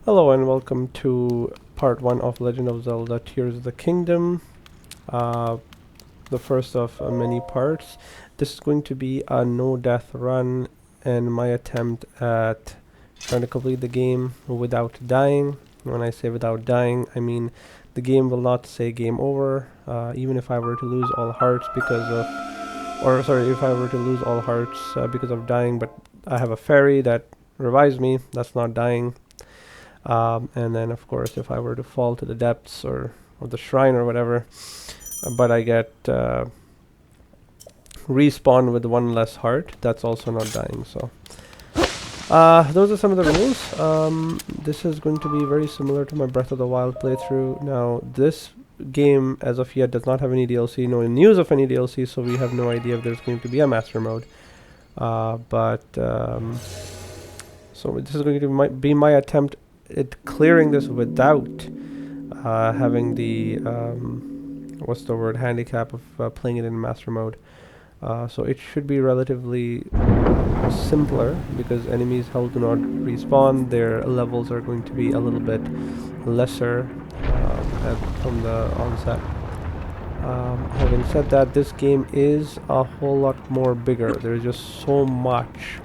Hello and welcome to part 1 of Legend of Zelda Tears of the Kingdom, the first of many parts. This is going to be a no-death run and my attempt at trying to complete the game without dying. When I say without dying, I mean the game will not say game over, even if I were to lose all hearts because of, if I were to lose all hearts because of dying, but I have a fairy that revives me, that's not dying. And then of course if I were to fall to the depths or the shrine or whatever, but I get respawn with one less heart, that's also not dying. So those are some of the rules. This is going to be very similar to my Breath of the Wild playthrough. Now this game as of yet does not have any DLC, no news of any DLC, so we have no idea if there's going to be a master mode. So this is going to be my attempt at clearing this without having the what's the word, handicap of playing it in master mode. So it should be relatively simpler because enemies' health do not respawn. Their levels are going to be a little bit lesser from the onset. Having said that, this game is a whole lot more bigger. There's just so much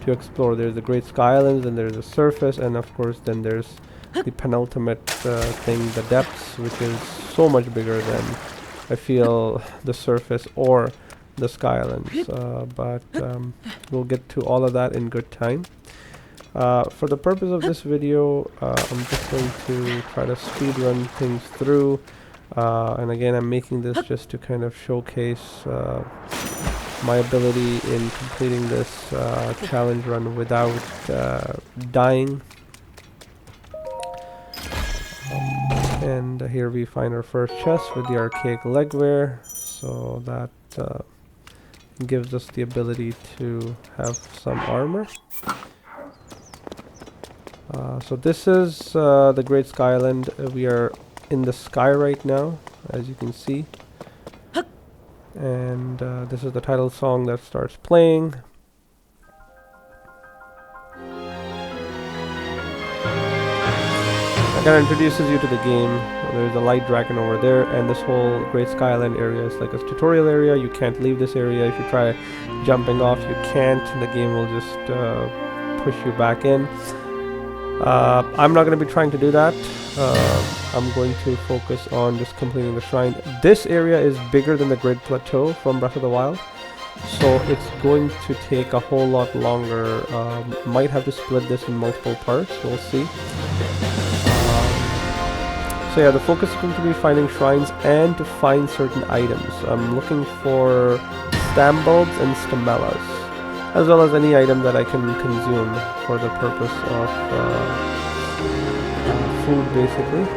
to explore. There's the Great Sky Islands, and there's the surface, and of course then there's the penultimate thing, the depths, which is so much bigger than I feel the surface or the Sky Islands. But we'll get to all of that in good time. For the purpose of this video, I'm just going to try to speed run things through, and again I'm making this just to kind of showcase my ability in completing this challenge run without dying. And here we find our first chest with the archaic legwear, so that gives us the ability to have some armor. So this is the Great Sky Island. We are in the sky right now, as you can see. And this is the title song that starts playing. That kind of introduces you to the game. There's a light dragon over there, and this whole Great Sky Island area is like a tutorial area. You can't leave this area. If you try jumping off, you can't. The game will just push you back in. I'm not going to be trying to do that. I'm going to focus on just completing the shrine. This area is bigger than the Great Plateau from Breath of the Wild, so it's going to take a whole lot longer. Might have to split this in multiple parts, we'll see. So yeah, the focus is going to be finding shrines and to find certain items. I'm looking for stambolds and stamellas, as well as any item that I can consume for the purpose of food, basically.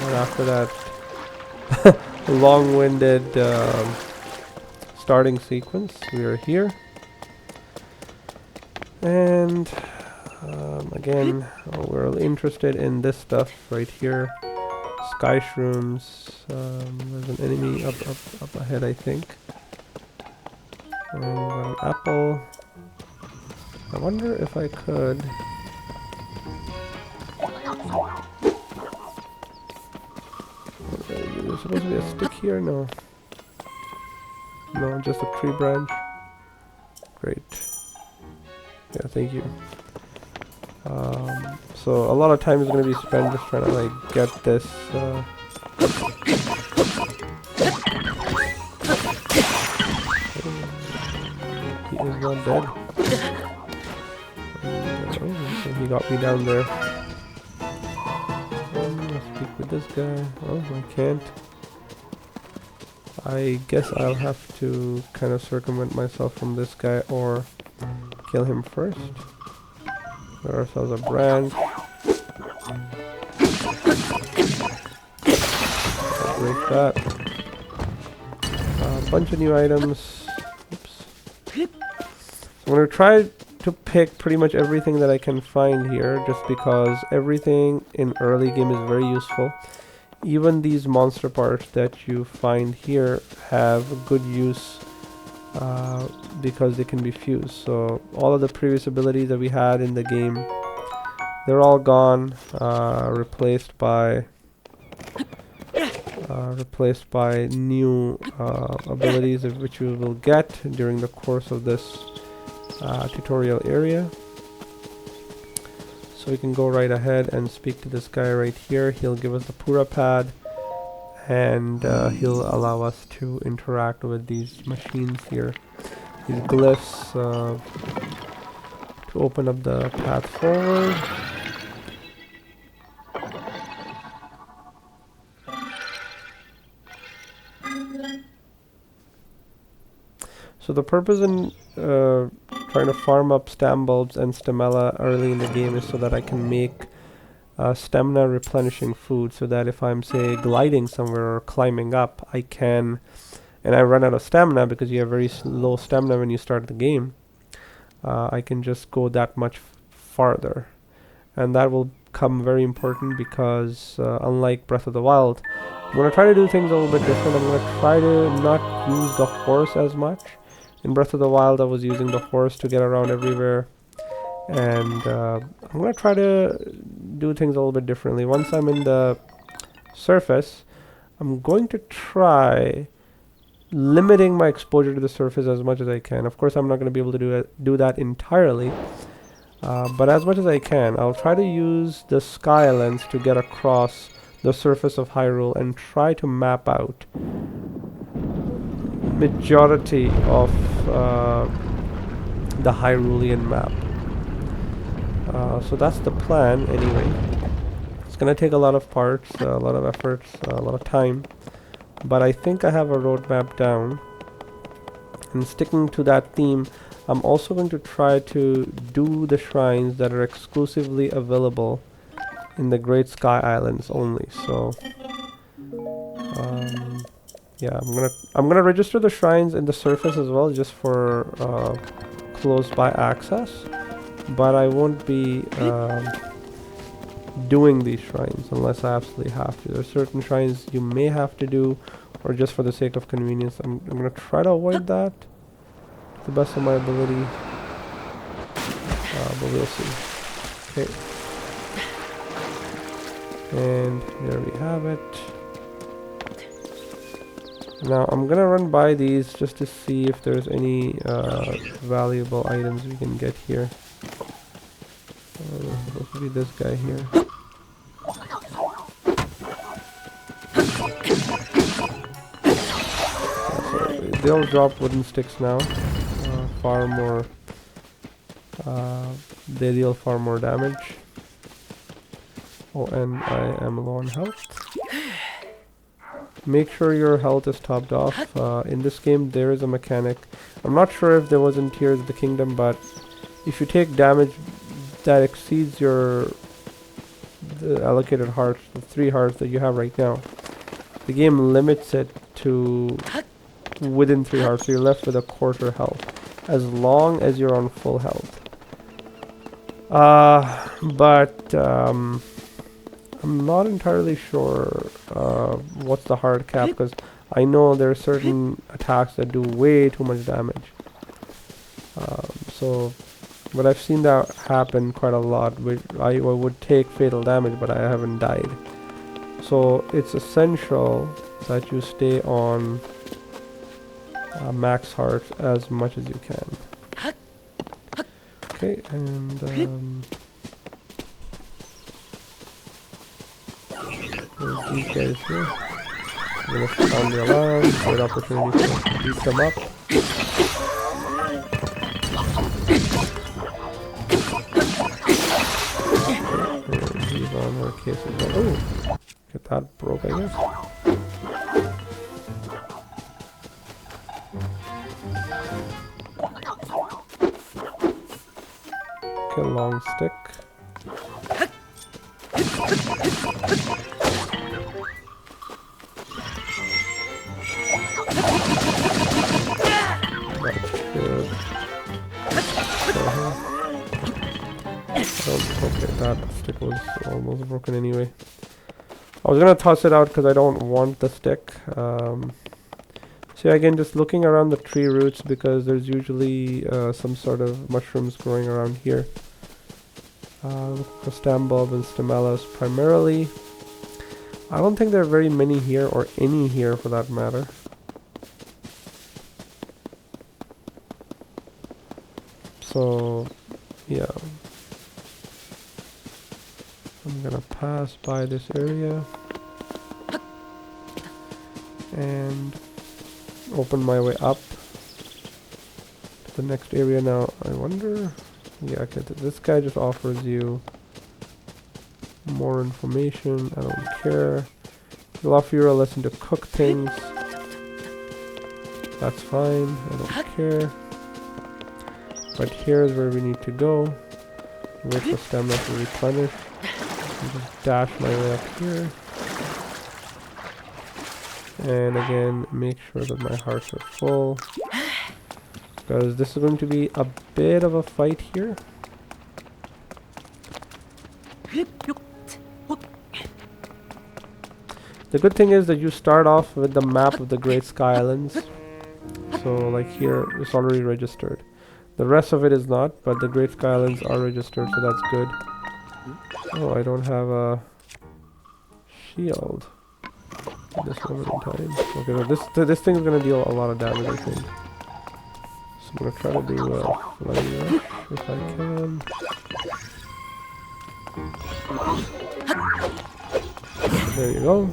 And after that long-winded starting sequence, we are here. And again, we're interested in this stuff right here. Sky shrooms. There's an enemy up ahead, I think. And an apple. I wonder if I could. There's supposed to be a stick here? No. No, just a tree branch. Great. Yeah, thank you. So a lot of time is going to be spent just trying to like get this. He is not dead. So he got me down there. Let's speak with this guy. Oh, I can't. I guess I'll have to kind of circumvent myself from this guy or kill him first. Get ourselves a brand. Break that. A bunch of new items. Oops. I'm going to try to pick pretty much everything that I can find here, just because everything in early game is very useful. Even these monster parts that you find here have good use because they can be fused. So all of the previous abilities that we had in the game, they're all gone, replaced by new abilities of which we will get during the course of this tutorial area. So we can go right ahead and speak to this guy right here. He'll give us the Pura pad, and he'll allow us to interact with these machines here, these glyphs, to open up the path forward. So the purpose in trying to farm up stam bulbs and stamella early in the game is so that I can make stamina replenishing food, so that if I'm, say, gliding somewhere or climbing up, I can, and I run out of stamina because you have very low stamina when you start the game, I can just go that much farther. And that will come very important because unlike Breath of the Wild, I'm going to try to do things a little bit different. I'm going to try to not use the horse as much. In Breath of the Wild, I was using the horse to get around everywhere. And I'm going to try to do things a little bit differently. Once I'm in the surface, I'm going to try limiting my exposure to the surface as much as I can. Of course, I'm not going to be able to do that entirely. But as much as I can, I'll try to use the sky lens to get across the surface of Hyrule and try to map out majority of the Hyrulean map. So that's the plan anyway. It's gonna take a lot of parts, a lot of efforts, a lot of time, but I think I have a roadmap down. And sticking to that theme, I'm also going to try to do the shrines that are exclusively available in the Great Sky Islands only. So yeah, I'm gonna register the shrines in the surface as well, just for close by access, but I won't be doing these shrines unless I absolutely have to. There are certain shrines you may have to do, or just for the sake of convenience. I'm gonna try to avoid that to the best of my ability, but we'll see. Okay, and there we have it. Now I'm gonna run by these just to see if there's any valuable items we can get here. There's supposed to be this guy here. They'll drop wooden sticks now. Far more. They deal far more damage. Oh, and I am low on health. Make sure your health is topped off. In this game, there is a mechanic. I'm not sure if there was in Tears of the Kingdom, but if you take damage that exceeds the allocated hearts, the 3 hearts that you have right now, the game limits it to within 3 hearts, so you're left with a quarter health, as long as you're on full health. But I'm not entirely sure what's the hard cap, because I know there are certain attacks that do way too much damage. But I've seen that happen quite a lot, which I would take fatal damage, but I haven't died. So it's essential that you stay on max hearts as much as you can. Okay, and there's these guys here. I'm gonna sound the alarm, great opportunity to beat them up. He's on her case as well. Oh, get that broke, I guess. Okay, long stick. Okay, that stick was almost broken anyway. I was gonna toss it out because I don't want the stick. So again, just looking around the tree roots because there's usually some sort of mushrooms growing around here. Look for stem bulb and stemellus primarily. I don't think there are very many here, or any here for that matter. So, yeah. I'm gonna pass by this area and open my way up to the next area. Now, I wonder... Yeah, okay, this guy just offers you more information. I don't care. He'll offer you a lesson to cook things. That's fine. I don't care. But here's where we need to go. Wait for stamina to replenish. And just dash my way up here. And again, make sure that my hearts are full. Because this is going to be a bit of a fight here. The good thing is that you start off with the map of the Great Sky Islands. So like here, it's already registered. The rest of it is not, but the Great Sky Islands are registered, so that's good. Oh, I don't have a shield at this moment in time. Okay, so this thing is going to deal a lot of damage, I think. So I'm going to try to do a flying rush if I can. There you go.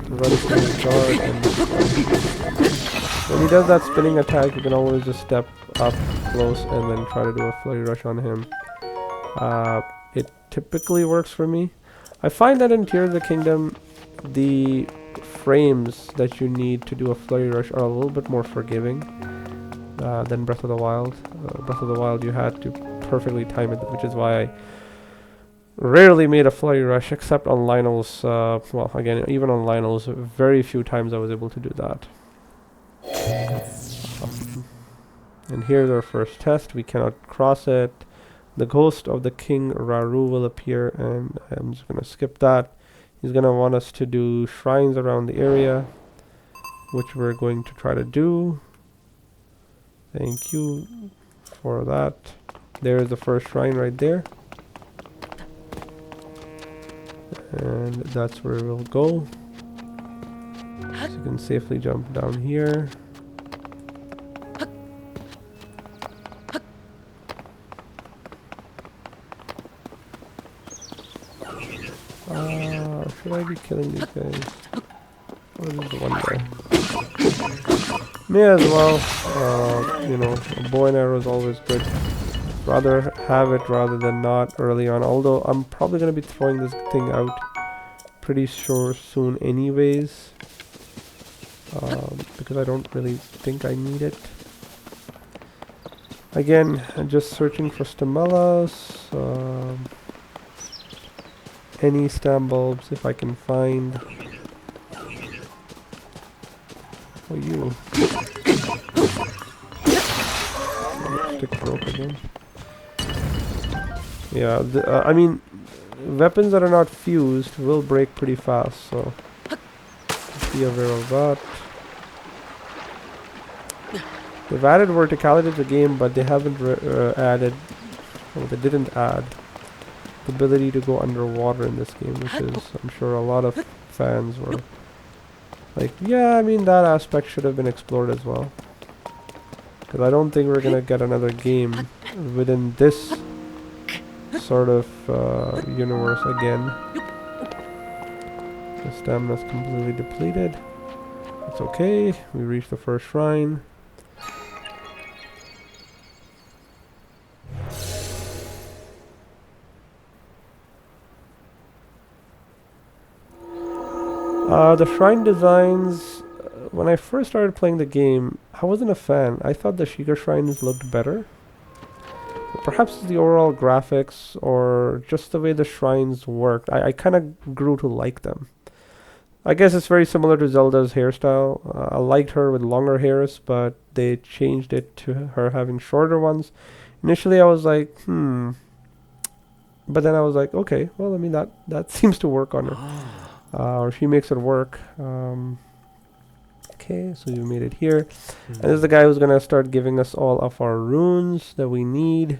Run through his guard, and when he does that spinning attack, you can always just step up close and then try to do a flurry rush on him. It typically works for me. I find that in Tears of the Kingdom, the frames that you need to do a flurry rush are a little bit more forgiving than Breath of the Wild. Breath of the Wild, you had to perfectly time it, which is why I rarely made a flurry rush, except on Lionel's. Well, again, even on Lionel's, very few times I was able to do that. And here's our first test. We cannot cross it. The ghost of the King Raru will appear, and I'm just going to skip that. He's going to want us to do shrines around the area, which we're going to try to do. Thank you for that. There's the first shrine right there. And that's where we'll go. So you can safely jump down here. Should I be killing these guys? Or is it the one guy? May as well. You know, a bow and arrow is always good. Rather have it rather than not early on. Although I'm probably going to be throwing this thing out pretty sure soon anyways. Because I don't really think I need it. Again, I'm just searching for stemellus. Any stem bulbs if I can find. Oh, you. Stick broke again. Yeah, I mean, weapons that are not fused will break pretty fast, so be aware of that. They've added verticality to the game, but they haven't added, well, they didn't add the ability to go underwater in this game, which is, I'm sure a lot of fans were like, yeah, I mean, that aspect should have been explored as well. Because I don't think we're going to get another game within this sort of universe again. The stamina's completely depleted. It's okay. We reached the first shrine. The shrine designs, when I first started playing the game, I wasn't a fan. I thought the Sheikah shrines looked better. But perhaps it's the overall graphics or just the way the shrines worked. I kind of grew to like them. I guess it's very similar to Zelda's hairstyle. I liked her with longer hairs, but they changed it to her having shorter ones. Initially I was like, But then I was like, okay, well, I mean, that seems to work on her. Or she makes it work. Okay, Okay, so we made it here. And this is the guy who's gonna start giving us all of our runes that we need.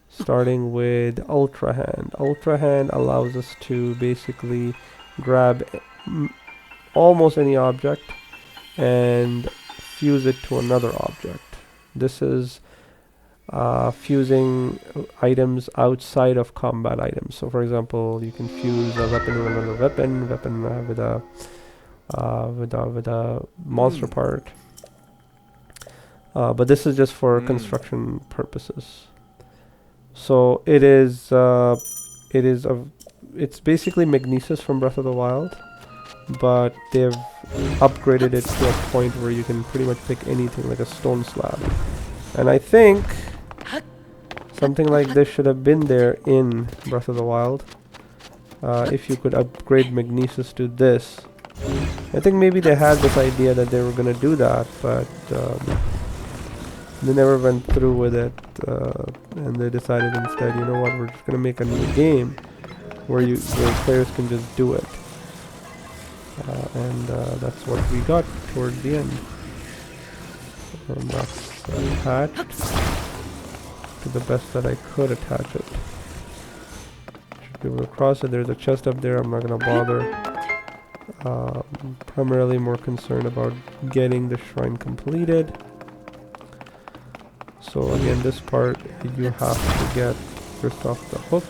Starting with Ultra Hand. Ultra Hand allows us to basically grab almost any object and fuse it to another object. This is fusing items outside of combat items. So for example, you can fuse a weapon with another weapon, with a monster part. But this is just for construction purposes. So it's basically Magnesis from Breath of the Wild, but they've upgraded it to a point where you can pretty much pick anything, like a stone slab. And I think something like this should have been there in Breath of the Wild. If you could upgrade Magnesis to this. I think maybe they had this idea that they were going to do that, but they never went through with it, and they decided instead, you know what, we're just going to make a new game where players can just do it. And that's what we got towards the end. And that's attached to the best that I could attach it. Should be able to cross it. There's a chest up there. I'm not going to bother. Primarily more concerned about getting the shrine completed. So again, this part you have to get first off the hook,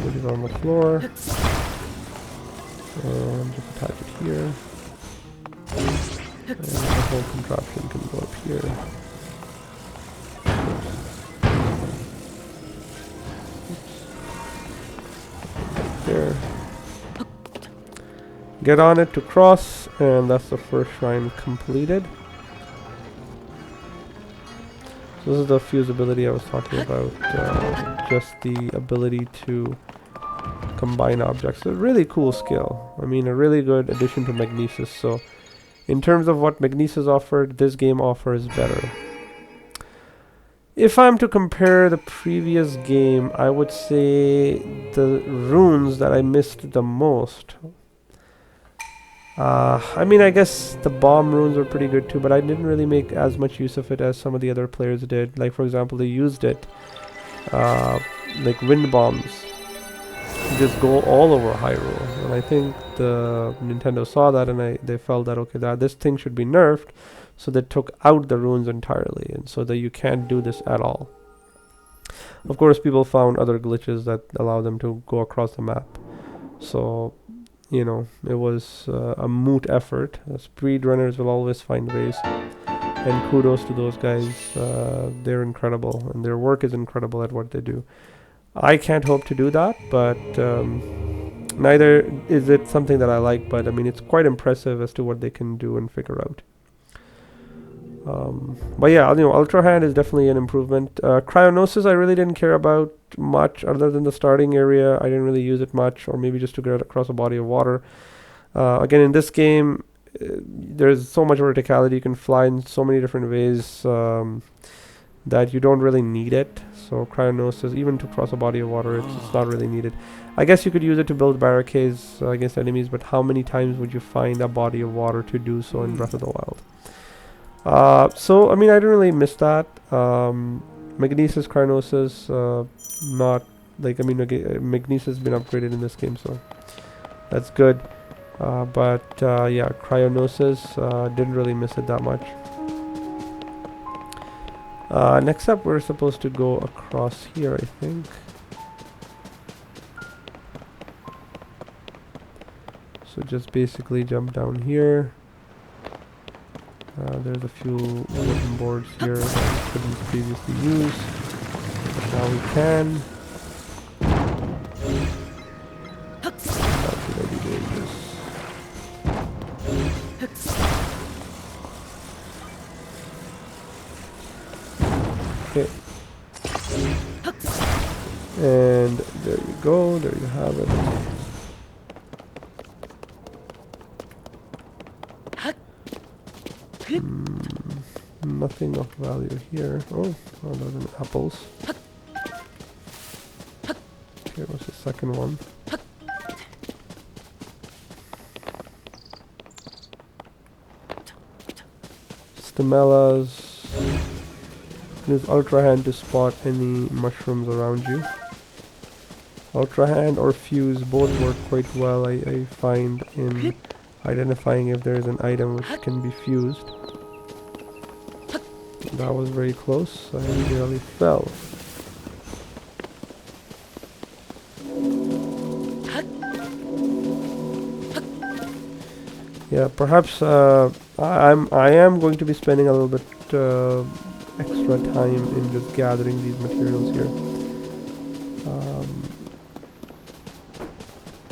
which is on the floor, and just attach it here, and the whole contraption can go up here. There. Get on it to cross, and that's the first shrine completed. This is the fusibility I was talking about, just the ability to combine objects. A really cool skill. I mean, a really good addition to Magnesis. So, in terms of what Magnesis offered, this game offers better. If I'm to compare the previous game, I would say the runes that I missed the most. I mean, I guess the bomb runes were pretty good too, but I didn't really make as much use of it as some of the other players did. Like, for example, they used it, like wind bombs, to just go all over Hyrule. And I think the Nintendo saw that, and they felt that, okay, that this thing should be nerfed, so they took out the runes entirely, and so that you can't do this at all. Of course, people found other glitches that allow them to go across the map. So, you know, it was a moot effort. Speedrunners will always find ways, and kudos to those guys. They're incredible, and their work is incredible at what they do. I can't hope to do that, but neither is it something that I like, but I mean, it's quite impressive as to what they can do and figure out. But yeah, you know, Ultra Hand is definitely an improvement. Cryonosis I really didn't care about much, other than the starting area. I didn't really use it much, or maybe just to get across a body of water. Again, in this game, there's so much verticality. You can fly in so many different ways that you don't really need it. So Cryonosis, even to cross a body of water, it's not really needed. I guess you could use it to build barricades against enemies, but how many times would you find a body of water to do so in Breath of the Wild? So, I mean, I didn't really miss that. Magnesis, Cryonosis, not, like, I mean, Magnesis has been upgraded in this game, so that's good. But yeah, Cryonosis, didn't really miss it that much. Next up, we're supposed to go across here, I think. So just basically jump down here. There's a few wooden boards here that we couldn't previously use, but now we can. How should I be doing this? Okay. And there you go, there you have it. Nothing of value here. Oh, those are apples. Okay, what's the second one? Stamellas. Use Ultra Hand to spot any mushrooms around you. Ultra Hand or Fuse both work quite well, I find, in identifying if there is an item which can be fused. That was very close. I nearly fell. Yeah, perhaps I am going to be spending a little bit extra time in just gathering these materials here.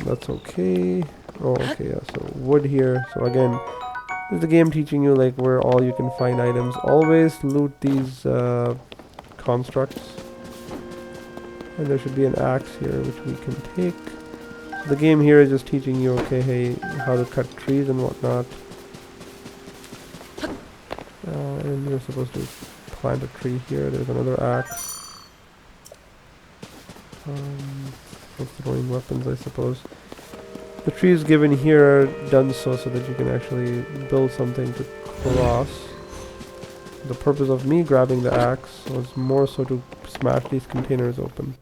That's okay. Oh, okay, yeah, so wood here. So again, this is the game teaching you like where all you can find items. Always loot these constructs. And there should be an axe here which we can take. So the game here is just teaching you, okay, hey, how to cut trees and whatnot. And you're supposed to plant a tree here. There's another axe. For throwing weapons, I suppose. The trees given here are done so that you can actually build something to cross. The purpose of me grabbing the axe was more so to smash these containers open.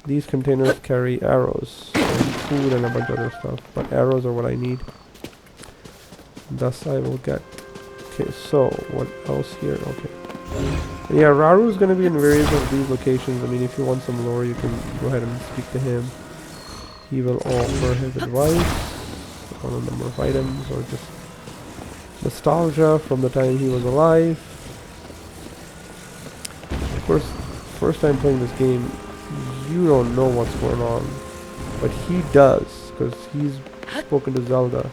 These containers carry arrows and food and a bunch of other stuff, but arrows are what I need. Thus I will get. Okay, so what else here? Okay. Yeah, Raru is going to be in various of these locations. I mean, if you want some lore, you can go ahead and speak to him. He will offer his advice on a number of items or just nostalgia from the time he was alive. Of course, first time playing this game, you don't know what's going on, but he does, because he's spoken to Zelda,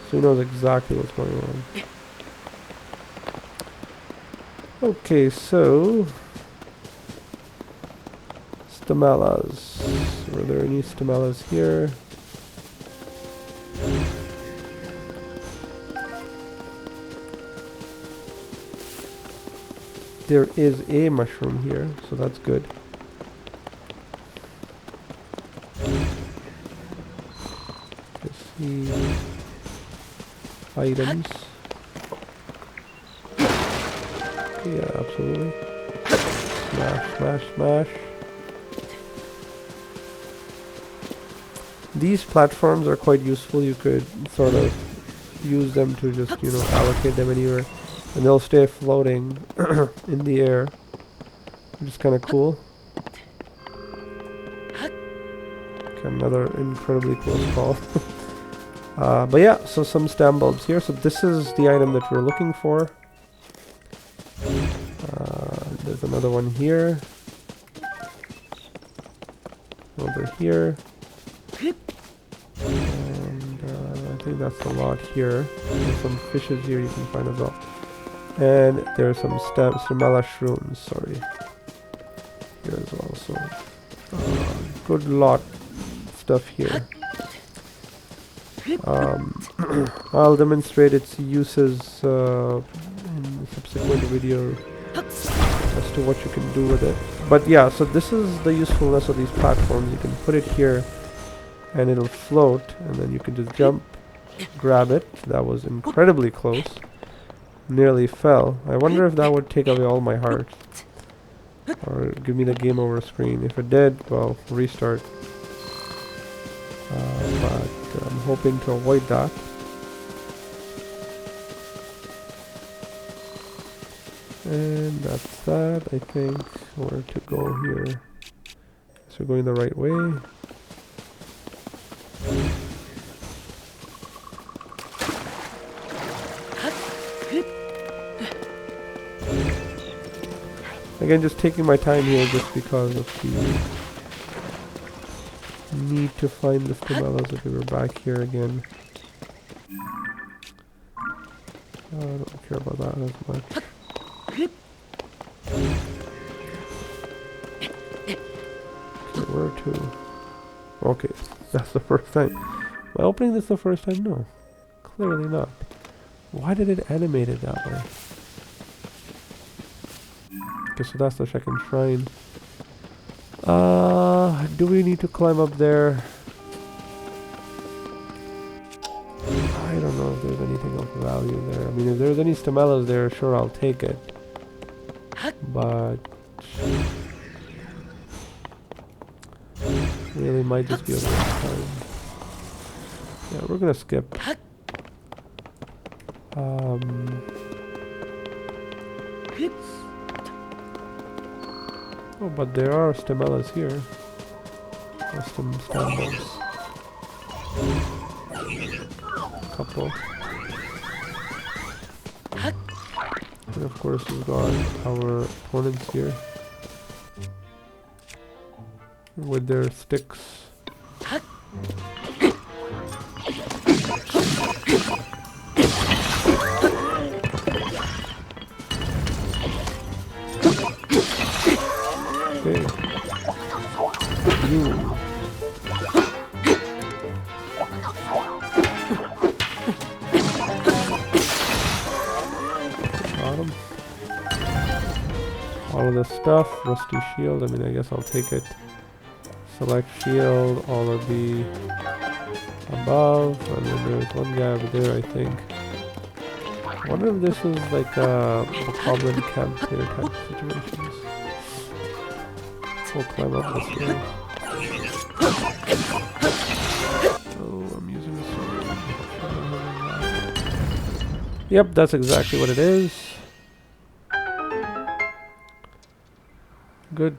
so he knows exactly what's going on. Okay, so Stamellas. Were there any Stamellas here? There is a mushroom here, so that's good. Let's see items. Yeah, absolutely. Smash, smash, smash. These platforms are quite useful. You could sort of use them to just, you know, allocate them anywhere. And they'll stay floating in the air. Which is kind of cool. Okay, another incredibly close call. But yeah, so some stem bulbs here. So this is the item that we're looking for. There's another one here. Over here. And I think that's a lot here. There's some fishes here you can find as well. And there's some Stamella shrooms, sorry. Here as well, so good lot of stuff here. I'll demonstrate its uses in a subsequent video as to what you can do with it. But yeah, so this is the usefulness of these platforms. You can put it here and it'll float, and then you can just jump, grab it. That was incredibly close. Nearly fell. I wonder if that would take away all my heart. Or give me the game over screen. If it did, well, restart. But I'm hoping to avoid that. And that's that, I think. Where to go here? So we're going the right way. Again, just taking my time here just because of the need to find the Stamellas if we were back here again. I don't care about that as much. Okay, where to? Okay, that's the first time. Am I opening this the first time? No. Clearly not. Why did it animate it that way? Okay, so that's the second shrine. Do we need to climb up there? I don't know if there's anything of value there. I mean, if there's any Stamellas there, sure, I'll take it. But really might just be a waste of time. Yeah, we're gonna skip. Oh, but there are Stamellas here. Or Stamellas. Couple. And of course we've got our opponents here with their sticks. Okay. You. All of this stuff, rusty shield, I mean I guess I'll take it. Select shield, all of the above, and then there's one guy over there I think. I wonder if this is like a goblin camp here type of situations. We'll climb up this way. Oh, I'm using a sword. Yep, that's exactly what it is. Good.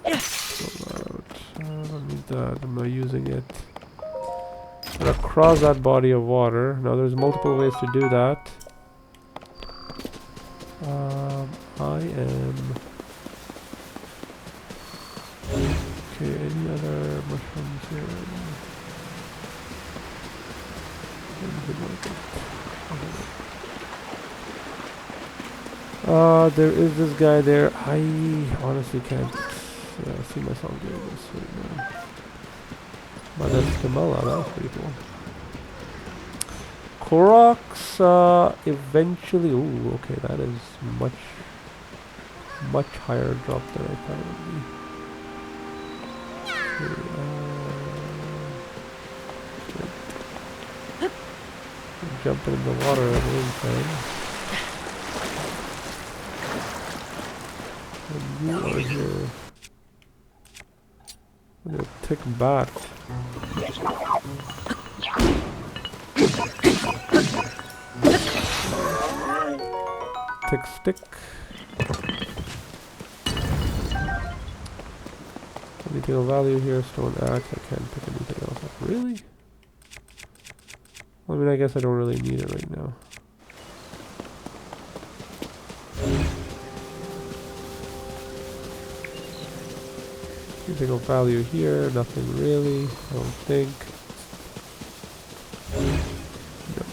I don't need that, I'm not using it. I'm gonna cross that body of water. Now there's multiple ways to do that. I am... Okay, any other mushrooms here? There is this guy there. I honestly can't see myself doing this right now. But that's Kamala, that was pretty cool. Koroks, eventually... Ooh, okay, that is much higher drop than I thought it would be. Okay, jumping in the water at the same time. And you are here. I'm gonna tick back. Tick stick. Anything of value here? Stone axe. I can't pick anything else up. Really? Well, I mean, I guess I don't really need it right now. Anything of value here? Nothing really, I don't think. No.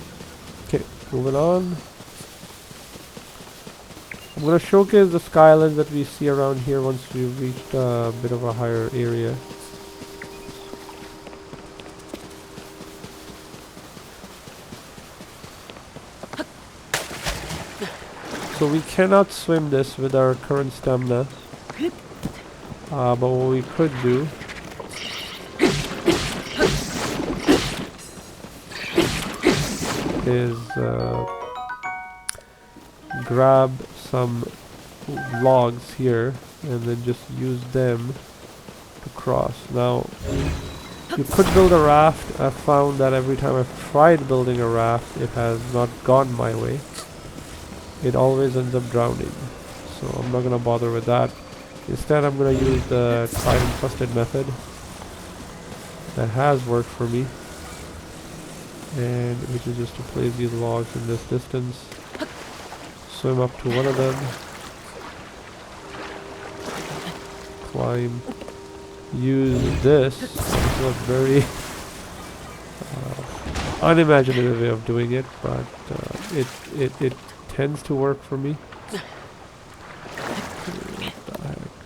Okay, moving on. I'm going to showcase the skyline that we see around here once we've reached a bit of a higher area. So we cannot swim this with our current stamina. But what we could do is grab some logs here and then just use them to cross. Now, you could build a raft. I've found that every time I've tried building a raft, it has not gone my way. It always ends up drowning. So I'm not going to bother with that. Instead, I'm going to use the tried and trusted method that has worked for me, and which is just to place these logs in this distance, swim up to one of them, climb, use this. This is a very unimaginative way of doing it, but it tends to work for me.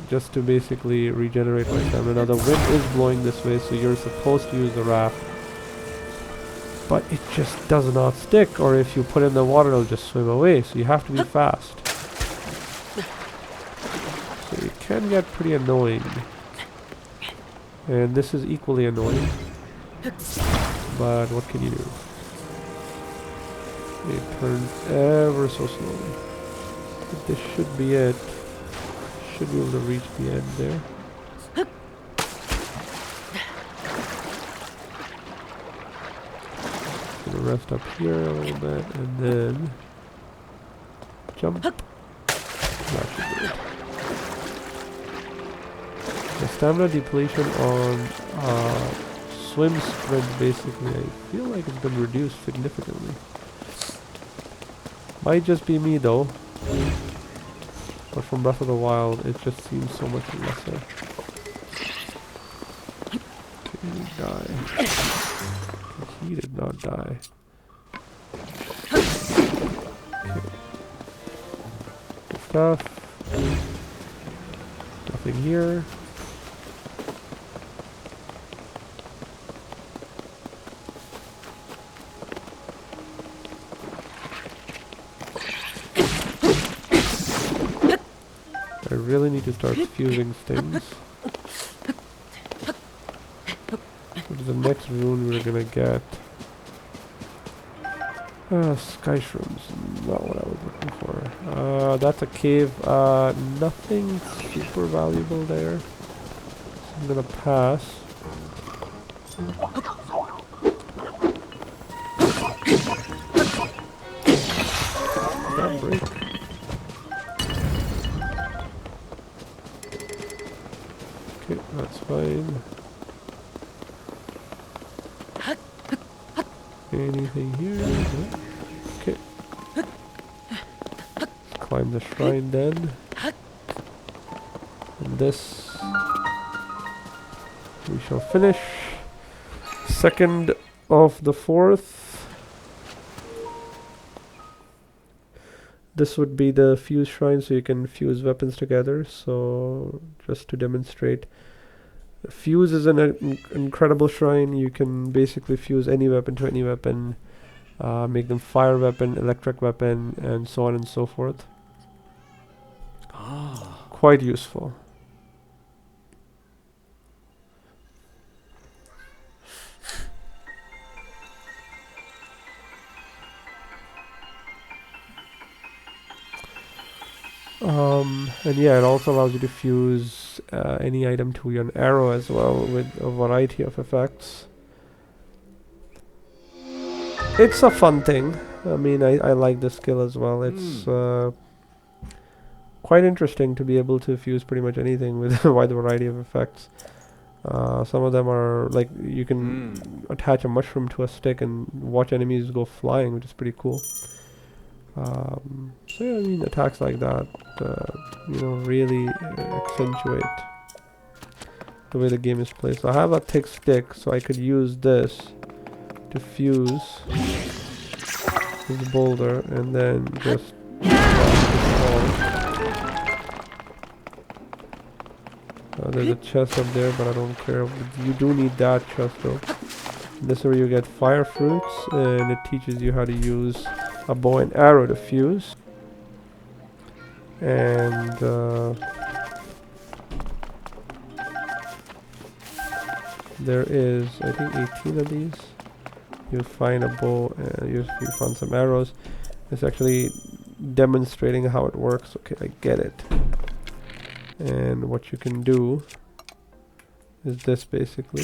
Just to basically regenerate my stamina. Now the wind is blowing this way, so you're supposed to use the raft, but it just does not stick, or if you put it in the water it'll just swim away, so you have to be fast. So it can get pretty annoying, and this is equally annoying, but what can you do? It turns ever so slowly. But this should be it. Should be able to reach the end there. Gonna rest up here a little bit and then jump. That should do it. The stamina depletion on swim sprint basically, I feel like it's been reduced significantly. Might just be me though. But from Breath of the Wild, it just seems so much lesser. Can you die? He did not die. Okay. Good stuff. Nothing here. I really need to start fusing things. What is the next rune we're gonna get? Sky shrooms. Not what I was looking for. That's a cave. Nothing super valuable there. So I'm gonna pass. Did that break? Okay, that's fine. Anything here? No. Okay. Let's climb the shrine then. And this we shall finish. Second of the fourth. This would be the fuse shrine, so you can fuse weapons together. So just to demonstrate, fuse is an incredible shrine. You can basically fuse any weapon to any weapon, make them fire weapon, electric weapon, and so on and so forth. Ah. Quite useful. And yeah, it also allows you to fuse any item to an arrow as well with a variety of effects. It's a fun thing. I mean, I like the skill as well. It's quite interesting to be able to fuse pretty much anything with a wide variety of effects. Some of them are like you can attach a mushroom to a stick and watch enemies go flying, which is pretty cool. So yeah, I mean, attacks like that, you know, really accentuate the way the game is played. So I have a thick stick, so I could use this to fuse this boulder and then just there's a chest up there, but I don't care. You do need that chest though. This is where you get fire fruits, and it teaches you how to use a bow and arrow to fuse. And there is, I think, 18 of these. You'll find a bow, you find some arrows. It's actually demonstrating how it works. Okay, I get it. And what you can do is this basically.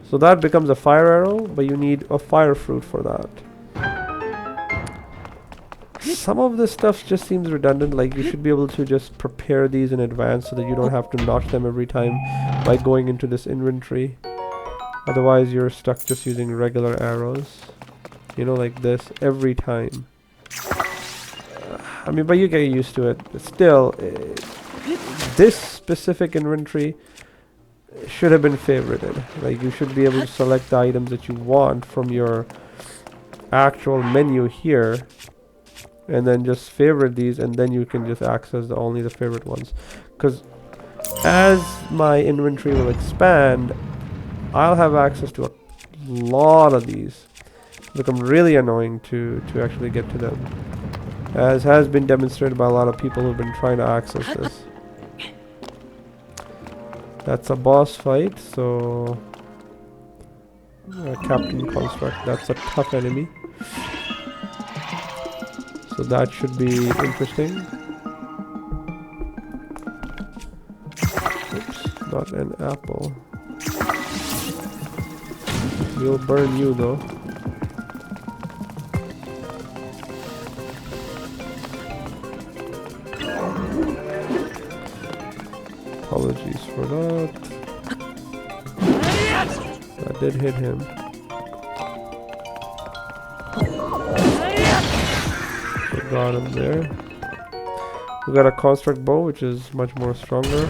So that becomes a fire arrow, but you need a fire fruit for that. Some of this stuff just seems redundant. Like, you should be able to just prepare these in advance so that you don't have to notch them every time by going into this inventory. Otherwise you're stuck just using regular arrows, you know, like this every time. I mean, but you get used to it. But still, this specific inventory should have been favorited. Like, you should be able to select the items that you want from your actual menu here, and then just favorite these, and then you can just access only the favorite ones. Because as my inventory will expand, I'll have access to a lot of these. It'll become really annoying to actually get to them, as has been demonstrated by a lot of people who've been trying to access this. That's a boss fight, so Captain Construct. That's a tough enemy. So that should be interesting. Oops, not an apple. We'll burn you though. Apologies for that. That did hit him. We got him there. We got a construct bow, which is much more stronger.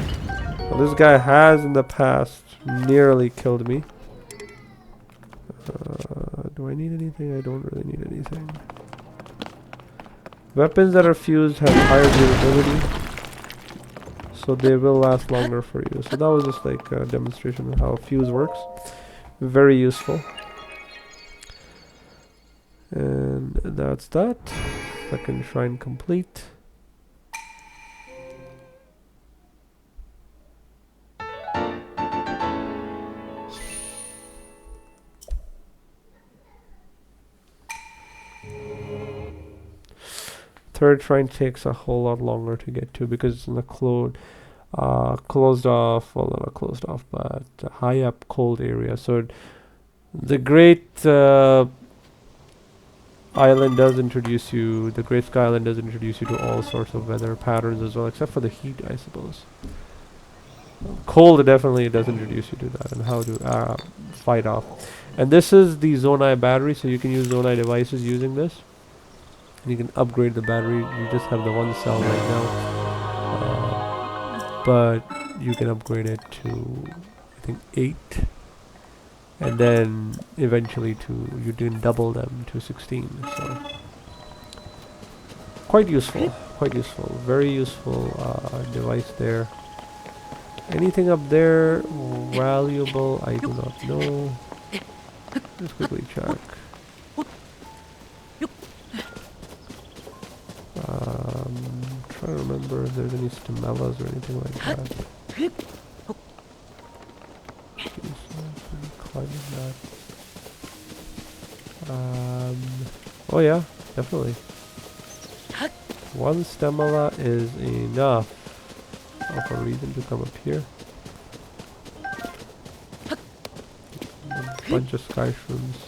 Well, this guy has in the past nearly killed me. Do I need anything? I don't really need anything. Weapons that are fused have higher durability, so they will last longer for you. So that was just like a demonstration of how fuse works. Very useful. And that's that. Second shrine complete. Third shrine takes a whole lot longer to get to because it's in a closed off, well not closed off, but high up cold area. So the Great Island does introduce you, the Great Sky Island does introduce you to all sorts of weather patterns as well, except for the heat, I suppose. Cold definitely does introduce you to that and how to fight off. And this is the Zonai battery, so you can use Zonai devices using this. You can upgrade the battery. You just have the one cell right now, but you can upgrade it to I think 8, and then eventually you can double them to 16. So quite useful, very useful device there. Anything up there valuable? I do not know. Let's quickly check. Trying to remember if there's any stamellas or anything like that. Climbing that. Oh yeah, definitely. One stamella is enough of a reason to come up here. A bunch of sky shrooms.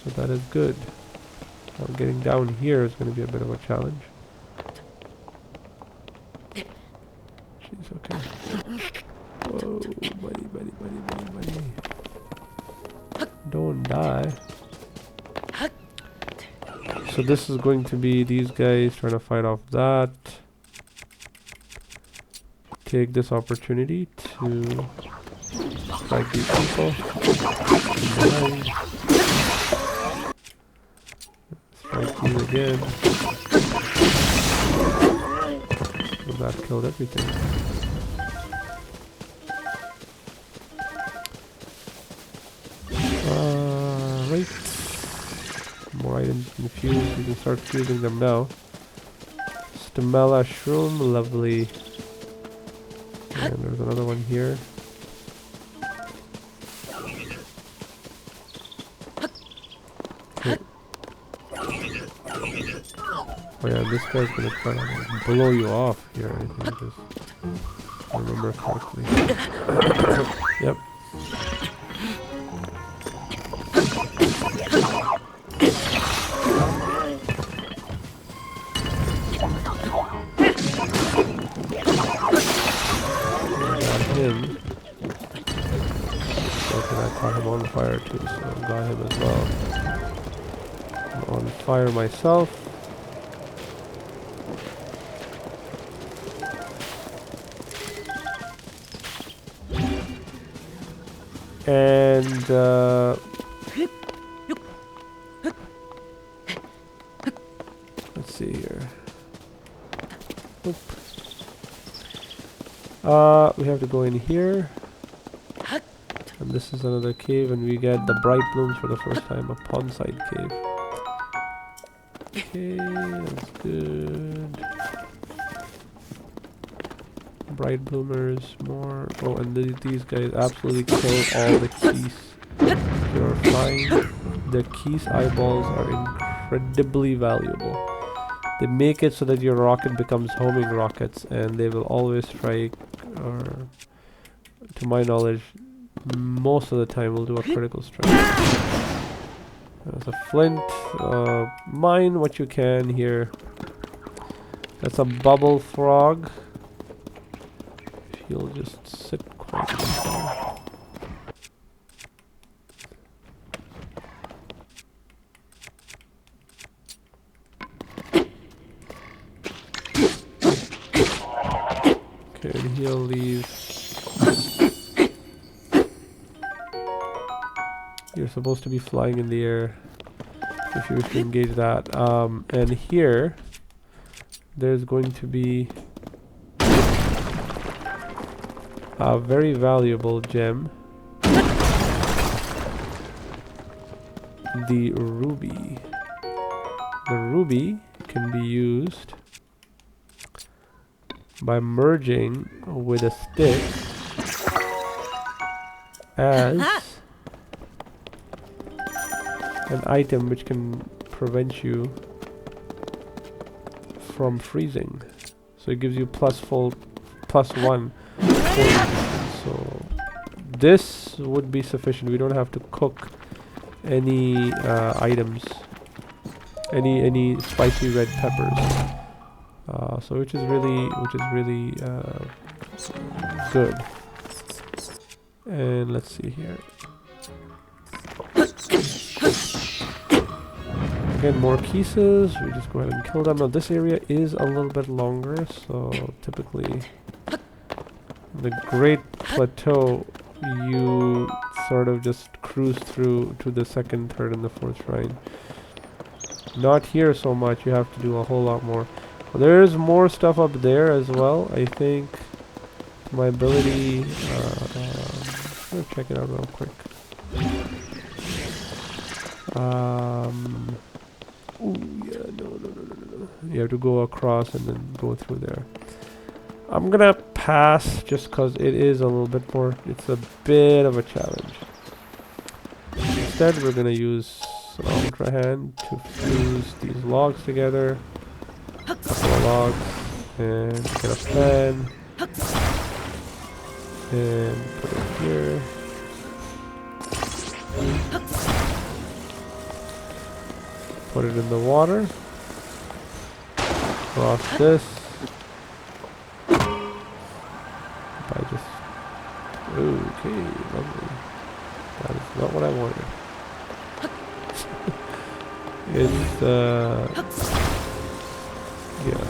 So that is good. Now getting down here is going to be a bit of a challenge. Jeez, okay. Whoa, buddy. Don't die. So this is going to be these guys trying to fight off that. Take this opportunity to strike these people. Strike you again. So that killed everything. Right. More items can fuse. You can start fusing them now. Stamella shroom, lovely. And there's another one here. Okay. Oh yeah, this guy's gonna try to blow you off here, I think, just remember correctly. Yep. I caught him on fire too, so I got him as well. I'm on fire myself. And let's see here. Oop. We have to go in here. And this is another cave, and we get the bright blooms for the first time, a pond side cave. Okay, that's good. Bright bloomers, more. Oh, and these guys absolutely kill all the keys. flying, the Keys eyeballs are incredibly valuable. They make it so that your rocket becomes homing rockets, and they will always strike, or to my knowledge, most of the time will do a critical strike. There's a flint. Mine what you can here. That's a bubble frog. He'll just sit quietly there. Okay, and he'll leave. You're supposed to be flying in the air if you wish to engage that. And here, there's going to be a very valuable gem. The ruby. The ruby can be used by merging with a stick as an item which can prevent you from freezing. So it gives you +1. So this would be sufficient. We don't have to cook any items, any spicy red peppers. So which is really good. And let's see here. Again, more pieces. We just go ahead and kill them. Now this area is a little bit longer, so typically the Great Plateau you sort of just cruise through to the second, third, and the fourth shrine. Not here so much. You have to do a whole lot more. There's more stuff up there as well. I think my ability. I'm gonna check it out real quick. Ooh, yeah, no. You have to go across and then go through there. I'm gonna pass just because it is a little bit more. It's a bit of a challenge. Instead, we're gonna use Ultra Hand to fuse these logs together. A couple of logs, and get a fan, and put it here. Put it in the water. Cross this. I just. Okay, lovely. That is not what I wanted. It's yeah.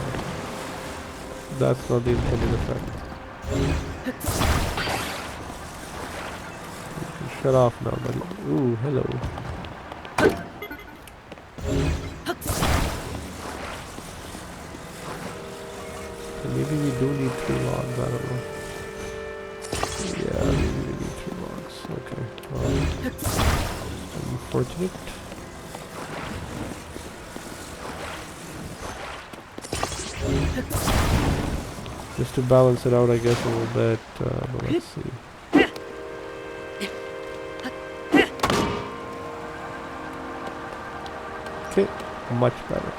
That's not the intended effect. You can shut off now, buddy. Ooh, hello. So maybe we do need 3 logs, I don't know. Yeah, maybe we need 3 logs. Okay. Unfortunate. Just to balance it out, I guess, a little bit, but let's see. Okay, much better.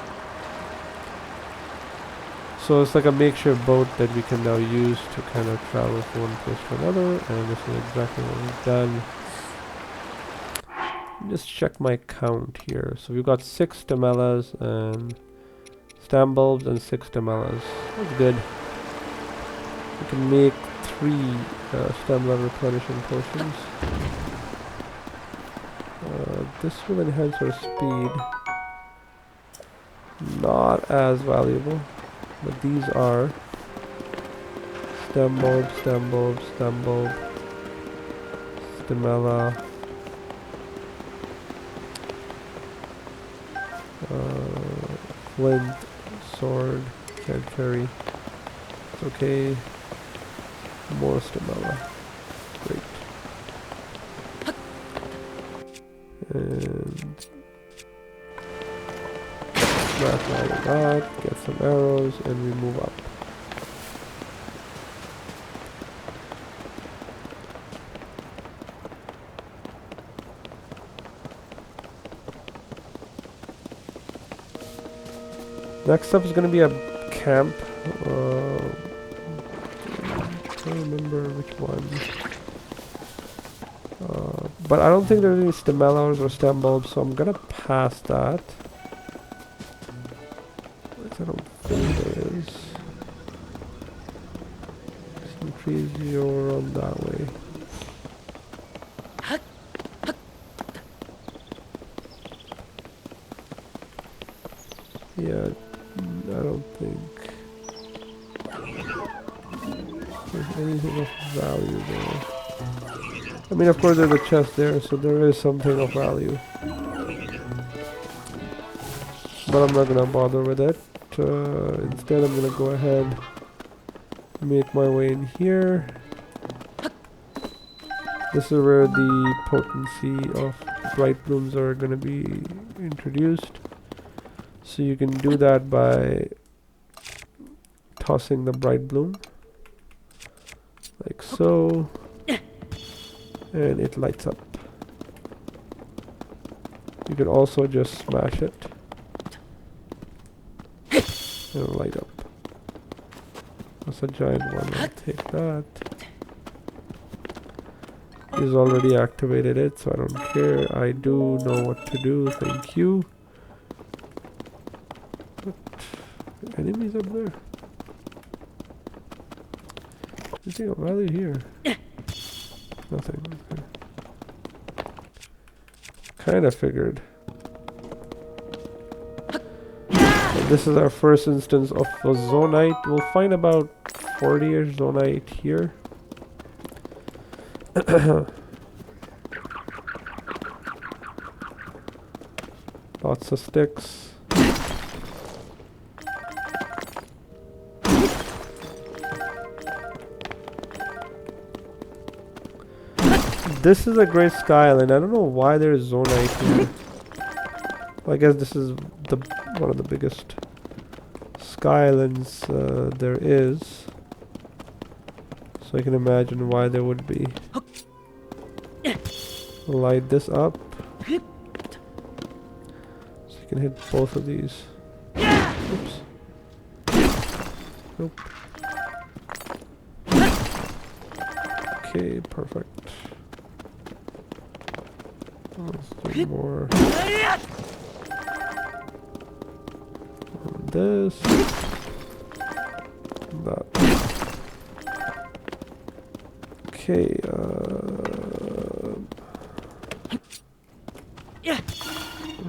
So it's like a makeshift boat that we can now use to kind of travel from one place to another, and this is exactly what we've done. Just check my count here. So we've got 6 Damellas and stem bulbs and 6 Damellas. That's good. We can make 3 stem level replenishing potions. This will enhance our speed. Not as valuable, but these are stem bulb, stem bulb, stem bulb, stemella, flint, sword, can't carry. It's okay. More stemella. Great. And smash all of that, get some arrows, and we move up. Next up is going to be a camp. I don't remember which one. But I don't think there's any stemellars or stem bulbs, so I'm going to pass that. I don't think there is. Some trees you're on that way. Yeah, I don't think there's anything of value there. I mean, of course there's a chest there, so there is something of value. But I'm not gonna bother with it. Instead I'm gonna go ahead, make my way in here. This is where the potency of bright blooms are gonna be introduced. So you can do that by tossing the bright bloom like so, and it lights up. You can also just smash it and it'll light up. That's a giant one. I'll take that. He's already activated it, so I don't care. I do know what to do. Thank you. Enemies up there? Anything of value here? Nothing. Okay. Kinda figured. And this is our first instance of a zonite. We'll find about 40-ish zonite here. Lots of sticks. This is a great sky island. I don't know why there's zonite here. Well, I guess this is one of the biggest sky islands there is. So I can imagine why there would be. Light this up. So you can hit both of these. Oops. Nope. Okay, perfect. Let's do more. This. That. Okay,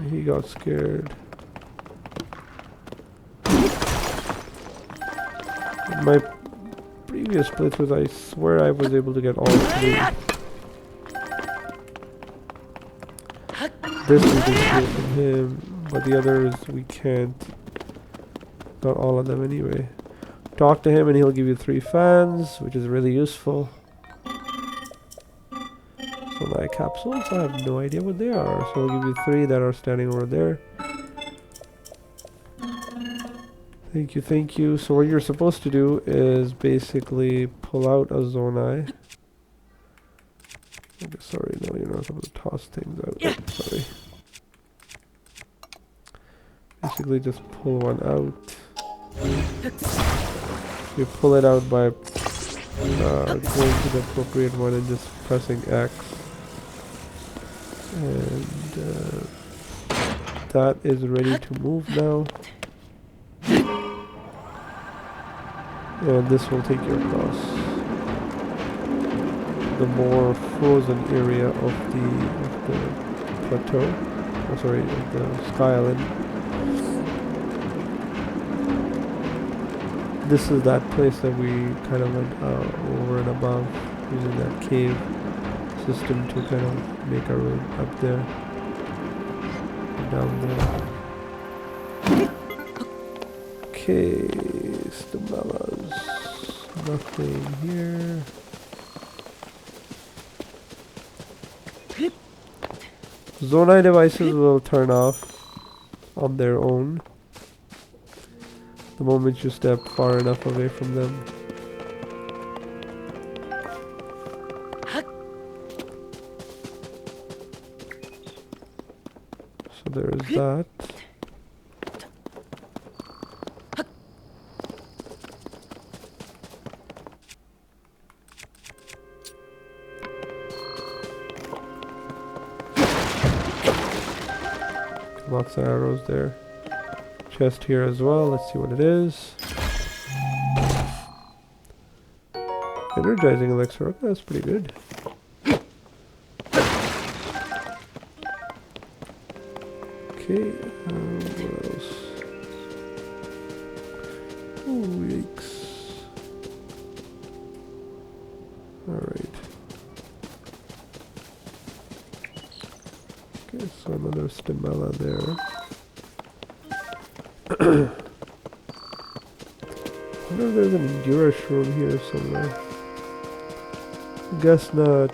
he got scared. In my previous playthroughs, I swear I was able to get all three. This we can steal from him, but the others we can't. Not all of them anyway. Talk to him and he'll give you 3 fans, which is really useful. So my capsules, I have no idea what they are. So I'll give you 3 that are standing over there. Thank you, thank you. So what you're supposed to do is basically pull out a zonai. Okay, sorry, no, you're not supposed to toss things out. Oh, sorry. Basically just pull one out. You pull it out by going to the appropriate one and just pressing X. And that is ready to move now. And this will take you across the more frozen area of the plateau. Oh, sorry, of the sky island. This is that place that we kind of went over and above, using that cave system to kind of make our way up there, down there. Okay, Stamellas, nothing here. Zonai devices will turn off on their own the moment you step far enough away from them. So there is that. Lots of arrows there. Chest here as well. Let's see what it is. Energizing elixir. Okay, that's pretty good. Okay, what else? Oh, yikes. Alright. Okay, so another stimella there. I wonder if there's an Endura shroom here somewhere. Guess not.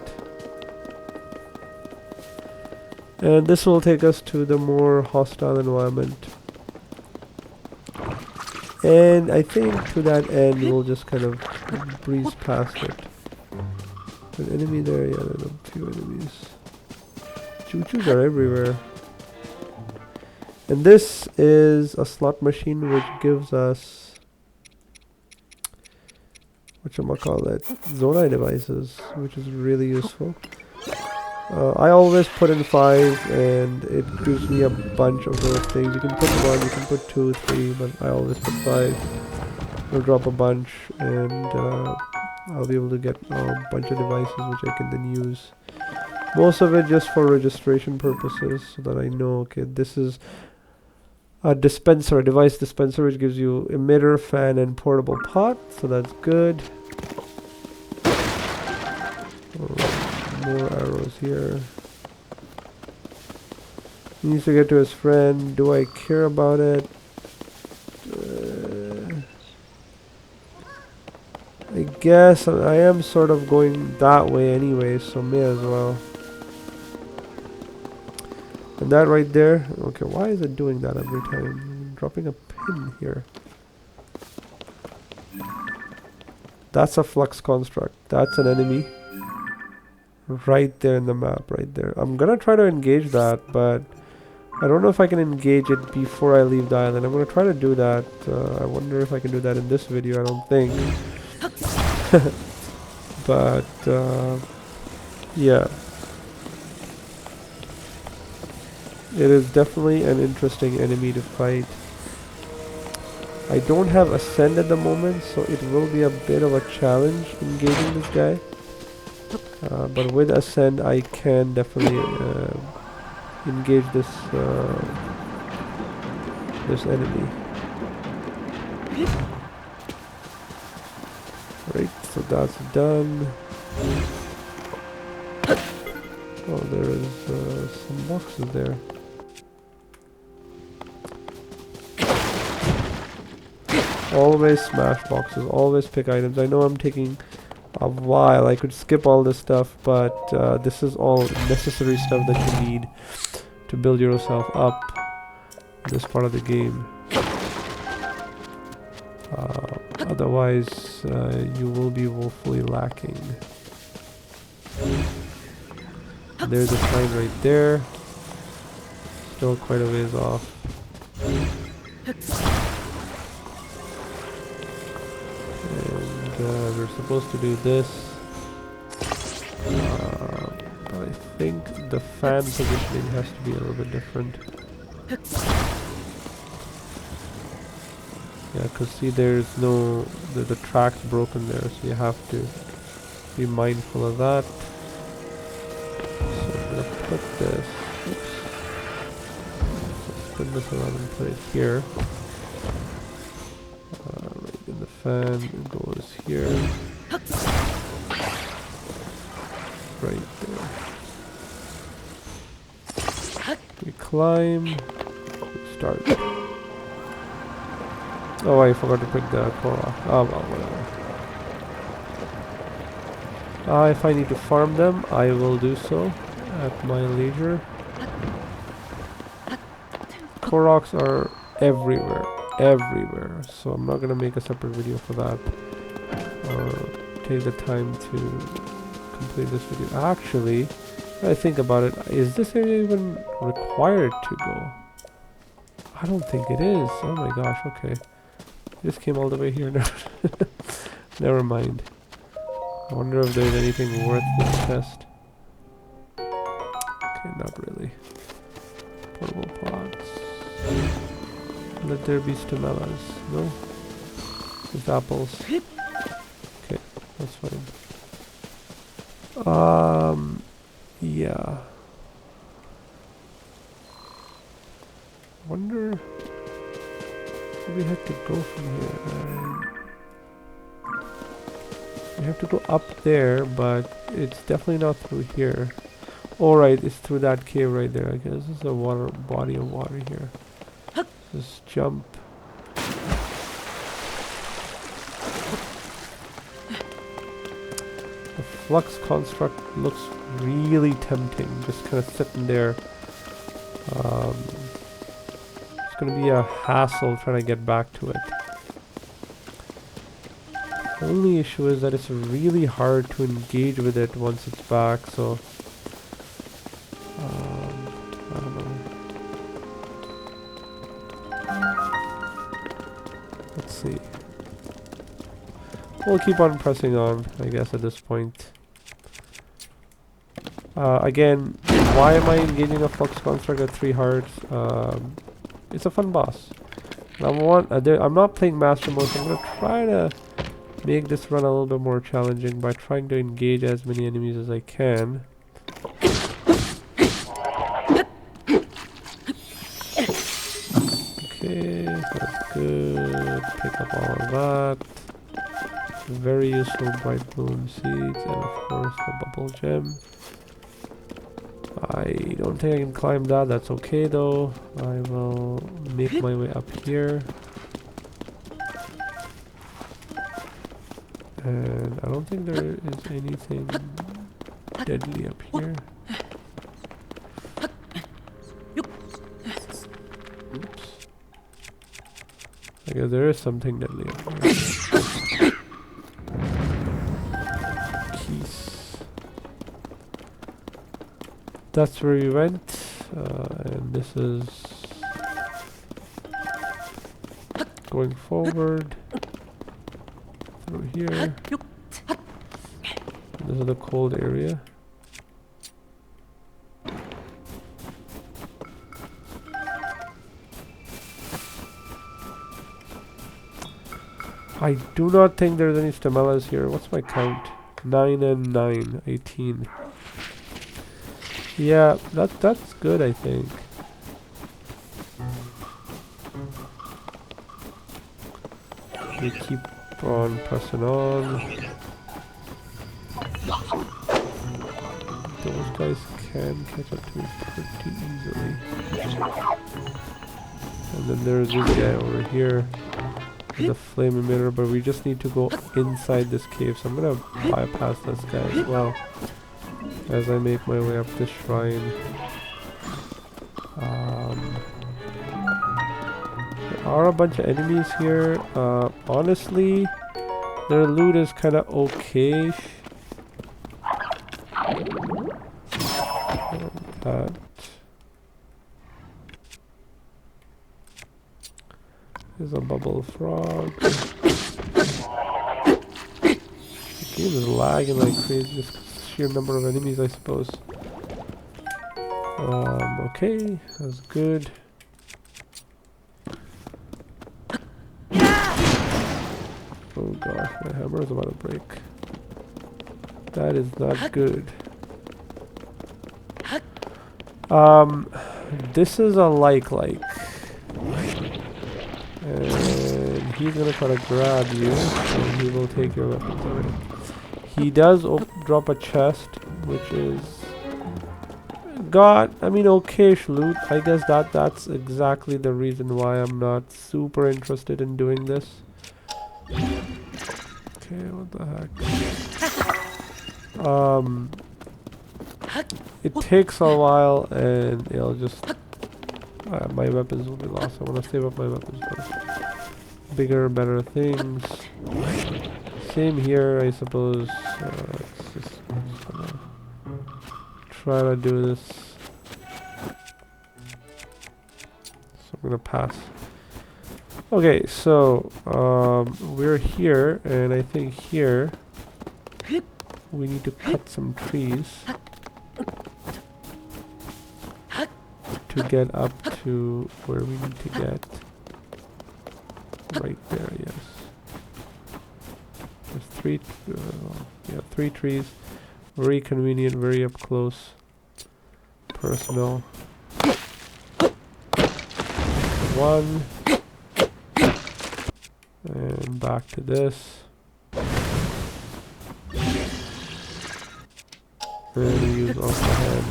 And this will take us to the more hostile environment. And I think to that end we'll just kind of breeze past it. An enemy there, yeah, there's a few enemies. Choo-choos are everywhere. And this is a slot machine which gives us whatchamacallit, Zonai devices, which is really useful. I always put in 5 and it gives me a bunch of those things. You can put 1, you can put 2, 3, but I always put 5. I'll drop a bunch and I'll be able to get a bunch of devices which I can then use. Most of it just for registration purposes, so that I know, okay, this is a dispenser, a device dispenser, which gives you emitter, fan, and portable pot, so that's good. More arrows here. He needs to get to his friend. Do I care about it? I guess I am sort of going that way anyway, so may as well. And that right there, okay, why is it doing that every time? I'm dropping a pin here. That's a flux construct. That's an enemy. Right there in the map, right there. I'm gonna try to engage that, but I don't know if I can engage it before I leave the island. I'm gonna try to do that. I wonder if I can do that in this video. I don't think. But yeah, it is definitely an interesting enemy to fight. I don't have Ascend at the moment, so it will be a bit of a challenge engaging this guy. But with Ascend, I can definitely engage this this enemy. Right, so that's done. Oh, there is some boxes there. Always smash boxes, always pick items. I know I'm taking a while. I could skip all this stuff, but this is all necessary stuff that you need to build yourself up in this part of the game. Otherwise, you will be woefully lacking. There's a sign right there. Still quite a ways off. And we're supposed to do this. I think the fan positioning has to be a little bit different. Yeah, because see, there's no, the track's broken there, so you have to be mindful of that. So I'm gonna put this, oops, spin this around and put it here. Right in the fan, it goes here. Right there. We climb, we start. Oh, I forgot to pick the Korok. Oh well, whatever. If I need to farm them, I will do so at my leisure. Koroks are everywhere, everywhere. So I'm not gonna make a separate video for that. Take the time to complete this video. Actually, when I think about it, is this area even required to go? I don't think it is. Oh my gosh, okay. This came all the way here now. Never mind. I wonder if there's anything worth this chest. Okay, not really. Portable pots. Let there be stamellas. No? Just apples. Okay, that's fine. Yeah. Wonder where we have to go from here. We have to go up there, but it's definitely not through here. Alright, it's through that cave right there. I guess this is a body of water here. Just jump. The flux construct looks really tempting. Just kind of sitting there. It's gonna be a hassle trying to get back to it. The only issue is that it's really hard to engage with it once it's back, so I don't know. Let's see. We'll keep on pressing on, I guess, at this point. Again, why am I engaging a flux construct at 3 hearts? It's a fun boss. I'm not playing master mode, so I'm gonna try to make this run a little bit more challenging by trying to engage as many enemies as I can. Okay, that's good. Pick up all of that. Very useful bright bloom seeds, and of course the bubble gem. I don't think I can climb that, that's okay though. I will make my way up here. And I don't think there is anything deadly up here. Oops. I guess there is something deadly up here. Keys. That's where we went. And this is going forward. Through here. This is the cold area. I do not think there's any stamellas here. What's my count? 9 and 9. 18. Yeah, that's good, I think. We keep on pressing on. Those guys can catch up to me pretty easily. And then there's this guy over here with the flame emitter, but we just need to go inside this cave, so I'm gonna bypass this guy as well as I make my way up this shrine. There are a bunch of enemies here. Honestly, their loot is kind of okay. That. There's a bubble frog. The game is lagging like crazy, just sheer number of enemies, I suppose. Okay, that's good. Oh gosh, my hammer is about to break. That is not good. This is a like. And he's gonna try to grab you, and he will take your weapons away. He does drop a chest, which is okayish loot. I guess that's exactly the reason why I'm not super interested in doing this. Okay, what the heck? It takes a while, and it'll just my weapons will be lost. I want to save up my weapons for bigger, better things. Same here, I suppose. It's just gonna try to do this. So I'm gonna pass. Okay, so we're here, and I think here we need to cut some trees to get up to where we need to get. Right there, yes. There's three trees. Very convenient, very up close. Personal. One. And back to this. And we use also hand.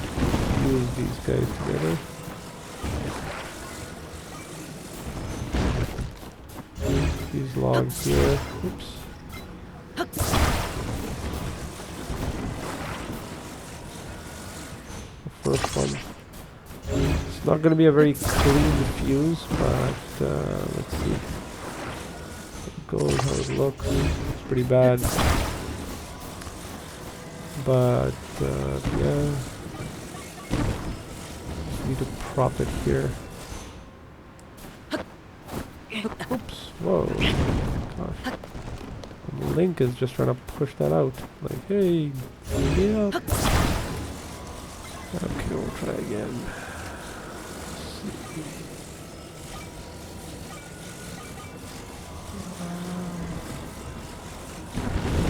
Use these guys together. These logs here. Oops. The first one. It's not going to be a very clean fuse, but let's see. How it goes, how it looks. It's pretty bad. But yeah. Just need to prop it here. Oops. Whoa. Gosh. And Link is just trying to push that out. Like, hey, get up. Okay, we'll try again.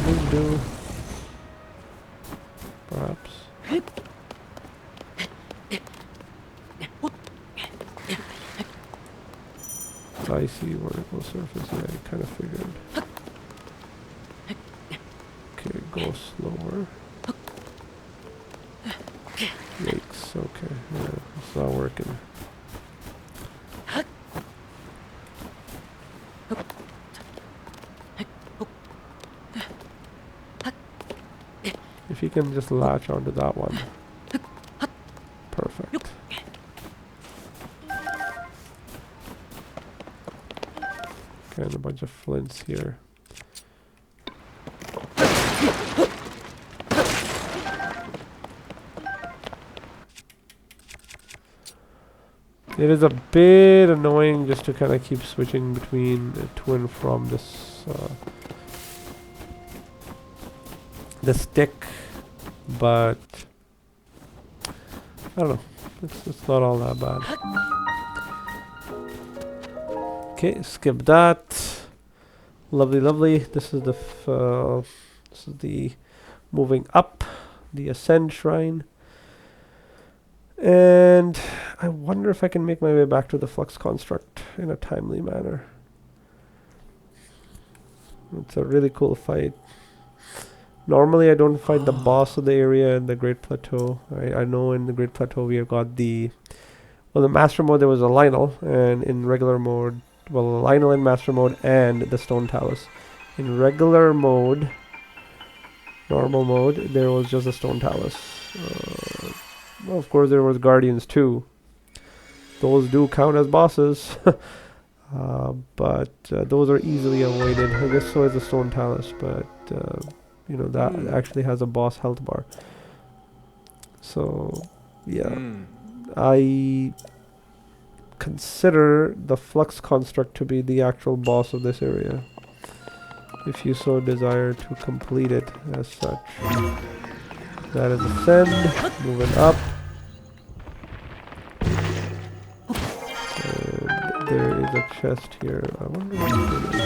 Let's do. Perhaps. Icy vertical surface, yeah, I kind of figured. Okay, go slower. Yikes, okay, yeah, it's not working. If you can just latch onto that one. Perfect. Okay, and a bunch of flints here. It is a bit annoying just to kind of keep switching between to and from this the stick, but I don't know. It's not all that bad. Okay, skip that. Lovely, lovely. This is the moving up, the Ascend Shrine. And I wonder if I can make my way back to the Flux Construct in a timely manner. It's a really cool fight. Normally I don't fight the boss of the area in the Great Plateau. I know in the Great Plateau we have got the Master Mode there was a Lionel, and in regular mode, well, a Lionel in Master Mode and the Stone Talus. In regular mode, normal mode, there was just a Stone Talus. Well, of course there was Guardians too. Those do count as bosses. But those are easily avoided. I guess so is the Stone Talus, but you know, that actually has a boss health bar. So yeah, I consider the Flux Construct to be the actual boss of this area, if you so desire to complete it as such. That is Ascend, moving up. And there is a chest here. I wonder what it is.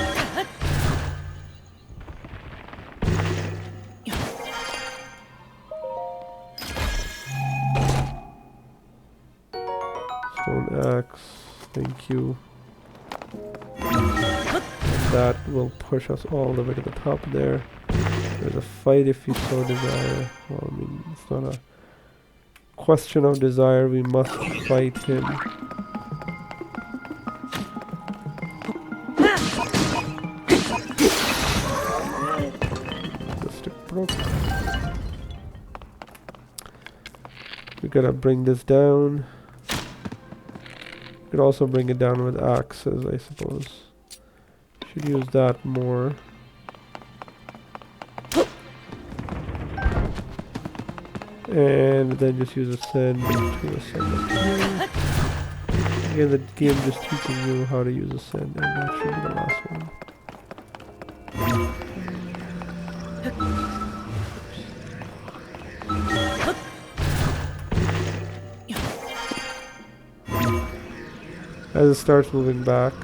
Stone axe, thank you. And that will push us all the way to the top there. There's a fight if you so desire. Well, I mean, it's not a question of desire, we must fight him. The stick broke. We gotta bring this down. Could also bring it down with axes, I suppose. Should use that more. And then just use Ascend to ascend up here. Again, the game just teaches you how to use Ascend, and that should be the last one. As it starts moving back.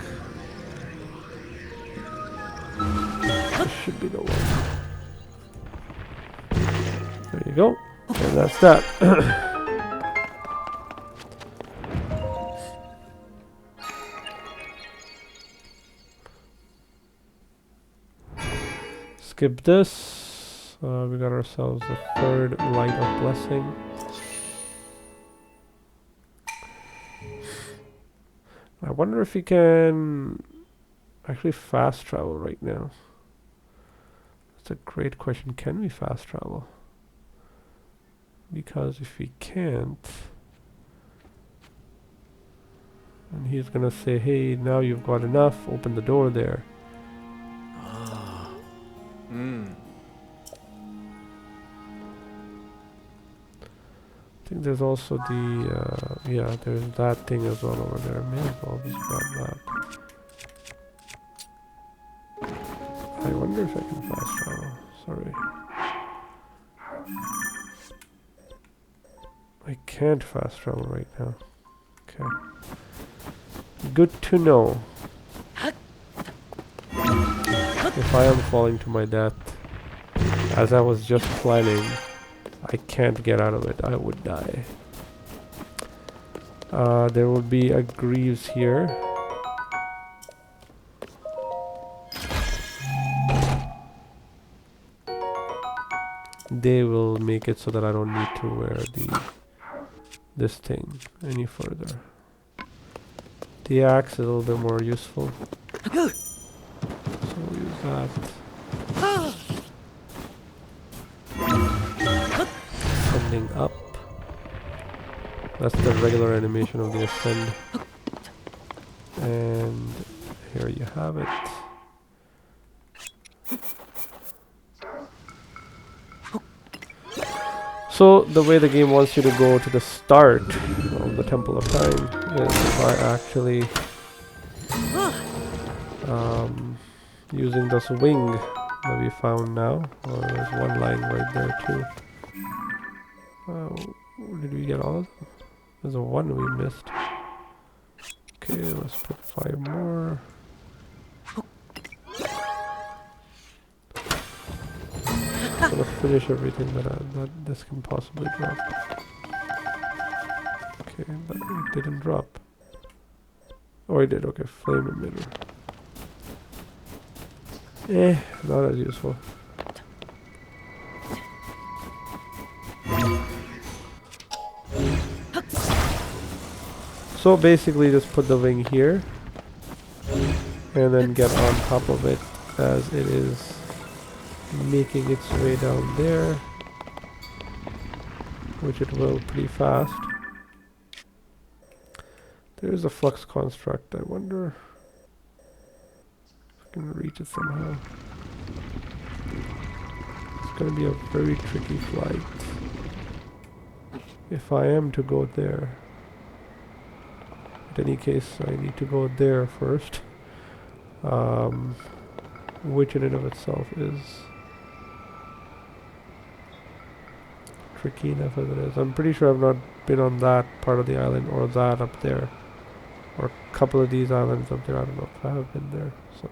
This should be the one. There you go. And that's that. Skip this. We got ourselves a third light of blessing. I wonder if we can actually fast travel right now. That's a great question. Can we fast travel? Because if we can't, and he's gonna say, hey, now you've got enough, open the door there. I think there's also the, yeah, there's that thing as well over there. May as well just grab that. I wonder if I can fast travel. Sorry. I can't fast travel right now. Okay. Good to know. If I am falling to my death, as I was just planning, I can't get out of it. I would die. There will be a Greaves here. They will make it so that I don't need to wear this thing any further. The axe is a little bit more useful. So we'll use that. Ascending up. That's the regular animation of the ascend. And here you have it. So the way the game wants you to go to the start of the Temple of Time is by actually using this wing that we found now. Oh, there's one line right there too. Did we get all of them? There's a one we missed. Okay, let's put 5 more. I'm gonna finish everything that this can possibly drop. Okay, but it didn't drop. Oh, it did. Okay, flame emitter. Not as useful. So basically just put the wing here and then get on top of it as it is making its way down there, which it will pretty fast. There's a flux construct. I wonder if I can reach it somehow. It's going to be a very tricky flight if I am to go there. In any case, I need to go there first, which in and of itself is tricky enough as it is. I'm pretty sure I've not been on that part of the island or that up there, or a couple of these islands up there. I don't know if I have been there. So,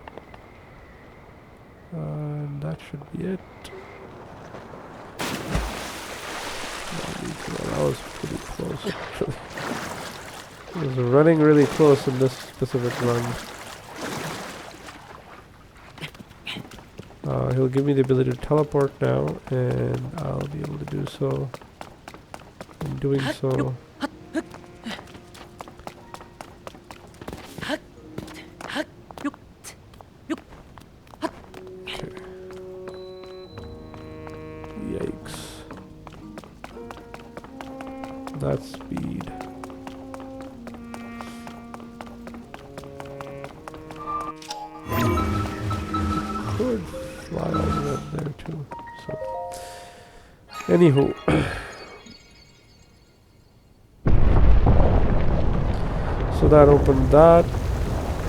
and that should be it. That was pretty close, actually. I was running really close in this specific run. He'll give me the ability to teleport now, and I'll be able to do so. In doing so, yikes. That speed. Could fly all the way up there too. So, anywho. So that opened that,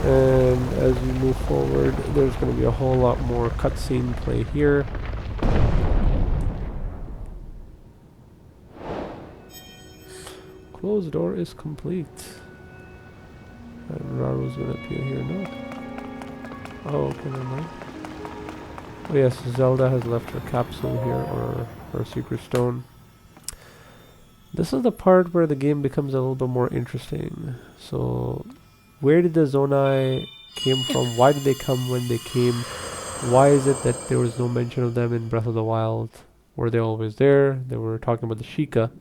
and as you move forward, there's going to be a whole lot more cutscene play here. Closed door is complete. And Raru's gonna appear here, no? Oh, okay, never mind. Oh yes, Zelda has left her capsule here, or her secret stone. This is the part where the game becomes a little bit more interesting. So, where did the Zonai came from? Why did they come when they came? Why is it that there was no mention of them in Breath of the Wild? Were they always there? They were talking about the Sheikah.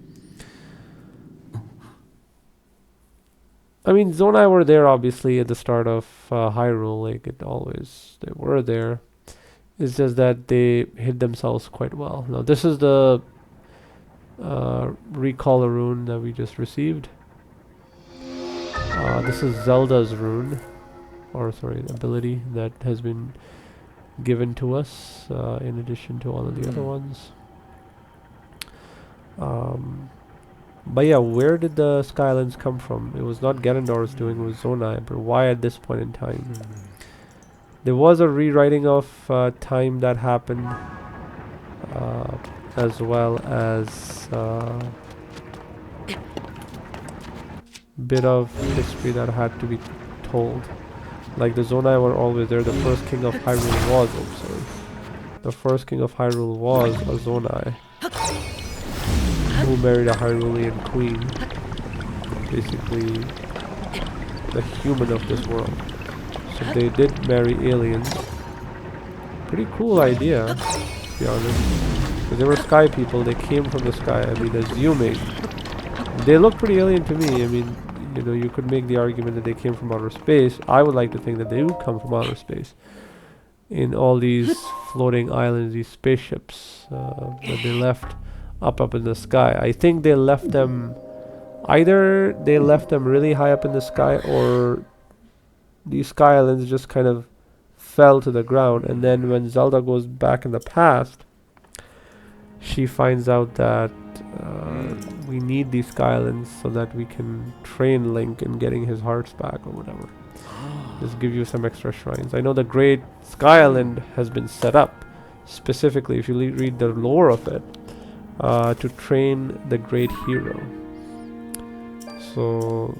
I mean, Zonai were there obviously at the start of Hyrule, like they were there. It's just that they hid themselves quite well. Now this is the recall rune that we just received. This is Zelda's rune, or sorry, ability that has been given to us in addition to all of the other ones. But yeah, where did the Skylands come from? It was not Ganondorf's doing, it was Zonai, but why at this point in time? There was a rewriting of time that happened, as well as bit of history that had to be told. Like the Zonai were always there. The first king of Hyrule was, oh sorry, the first king of Hyrule was a Zonai who married a Hyrulean queen, basically the human of this world. So they did marry aliens. Pretty cool idea, to be honest. Because they were sky people, they came from the sky. I mean, assuming. They look pretty alien to me. I mean, you know, you could make the argument that they came from outer space. I would like to think that they would come from outer space. In all these floating islands, these spaceships that they left up in the sky. I think they left them, either they left them really high up in the sky, or these sky islands just kind of fell to the ground. And then when Zelda goes back in the past, she finds out that we need these sky islands so that we can train Link in getting his hearts back or whatever. Just give you some extra shrines. I know the Great Sky Island has been set up specifically, if you read the lore of it, to train the great hero. So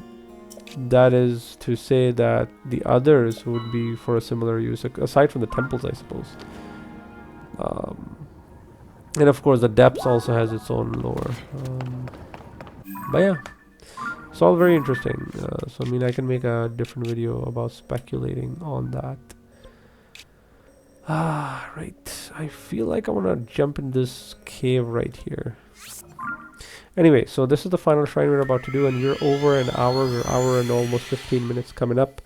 that is to say that the others would be for a similar use, aside from the temples, I suppose. And of course the depths also has its own lore. But yeah, it's all very interesting. So I mean, I can make a different video about speculating on that. Right. I feel like I want to jump in this cave right here. Anyway, so this is the final shrine we're about to do, and we're over an hour. We're hour and almost 15 minutes coming up.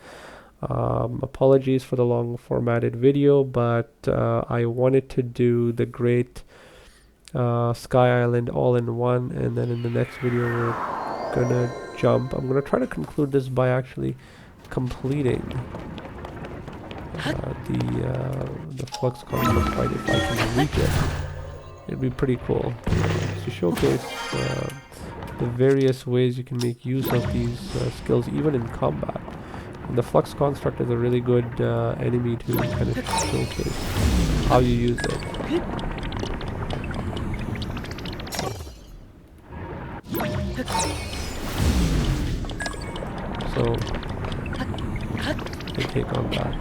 Apologies for the long formatted video, but I wanted to do the Great Sky Island all in one, and then in the next video we're gonna jump. I'm gonna try to conclude this by actually completing the flux conflict fight if I can reach it. It'd be pretty cool to showcase the various ways you can make use of these skills even in combat. And the flux construct is a really good enemy to kind of showcase how you use it. So I take on that.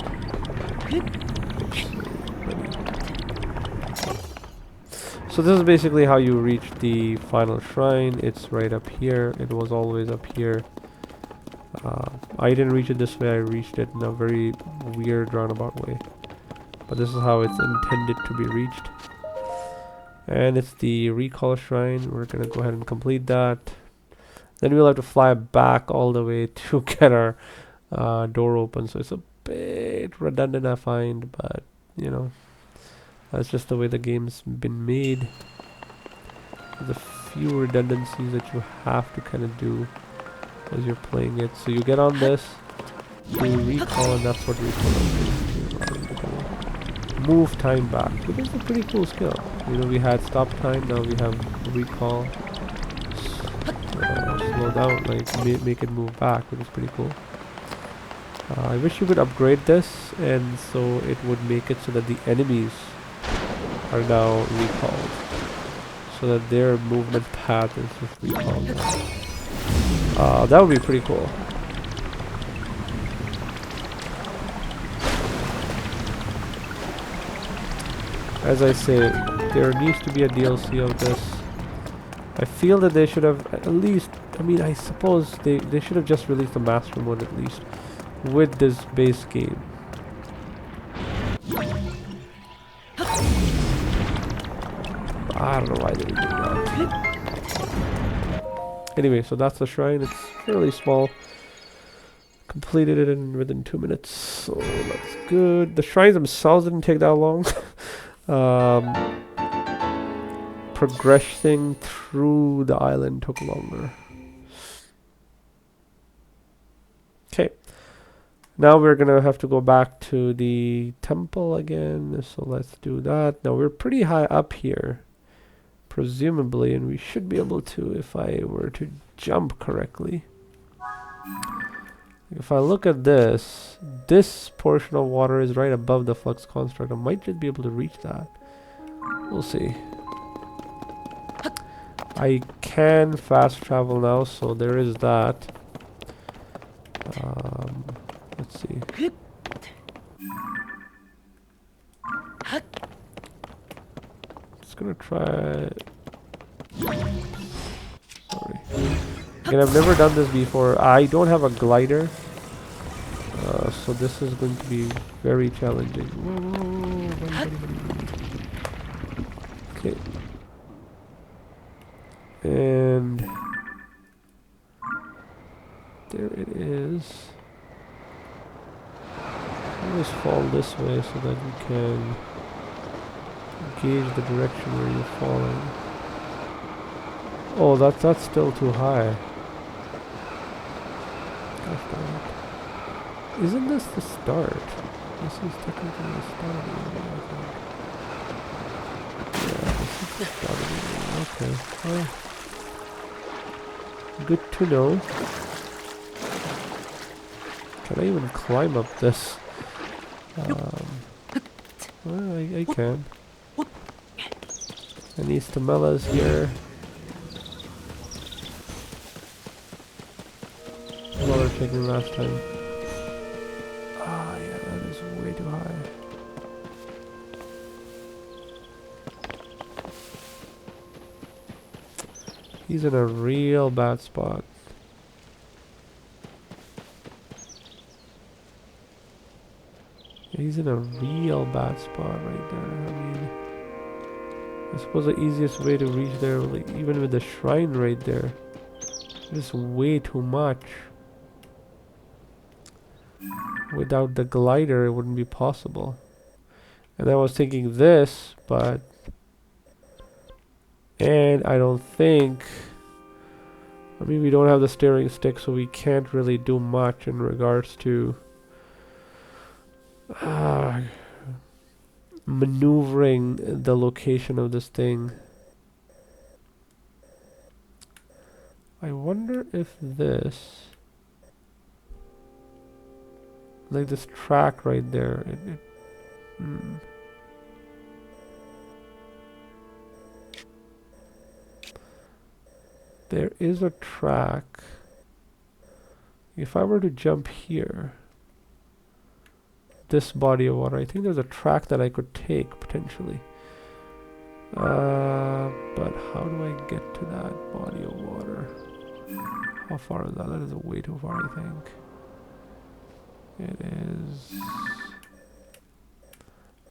So this is basically how you reach the final shrine. It's right up here. It was always up here. I didn't reach it this way. I reached it in a very weird roundabout way. But this is how it's intended to be reached. And it's the recall shrine. We're gonna go ahead and complete that. Then we'll have to fly back all the way to get our door open. So it's a bit redundant, I find, but you know, that's just the way the game's been made. There's a few redundancies that you have to kind of do as you're playing it. So you get on this, you recall, and that's what recall is. Move time back, which is a pretty cool skill. You know, we had stop time, now we have recall. Slow down, like make it move back, which is pretty cool. I wish you could upgrade this, and so it would make it so that the enemies are now recalled, so that their movement path is just recalled now. That would be pretty cool. as I say, there needs to be a DLC of this. I feel that they should have at least, I mean, I suppose they should have just released the master mode at least with this base game. I don't know why they didn't do that. Anyway, so that's the shrine. It's fairly small. Completed it within 2 minutes, so that's good. The shrines themselves didn't take that long. Progressing through the island took longer. Okay. Now we're gonna have to go back to the temple again, so let's do that. Now we're pretty high up here, presumably, and we should be able to if I were to jump correctly. If I look at this portion of water is right above the flux construct. I might just be able to reach that. We'll see. I can fast travel now, so there is that. Let's see. Just gonna try. Sorry. Again, I've never done this before. I don't have a glider, so this is going to be very challenging. Whoa, buddy. Okay. And there it is. Always fall this way so that you can gauge the direction where you're falling. Oh, that's still too high. Gosh darn it. Isn't this the start? This is technically the start of the area, I think. Yeah, this is the start of the area. Okay. Well, good to know. Can I even climb up this? Well, I can. And these Tamelas here. Another checking last time. Ah, yeah, that is way too high. He's in a real bad spot. He's in a real bad spot right there. I mean, I suppose the easiest way to reach there, like even with the shrine right there, is way too much. Without the glider, it wouldn't be possible. And I was thinking this, but... And I don't think... I mean, we don't have the steering stick, so we can't really do much in regards to... maneuvering the location of this thing. I wonder if this... Like this track right there, there is a track. If I were to jump here, this body of water, I think there's a track that I could take potentially. But how do I get to that body of water? How far is that? That is way too far, I think. It is...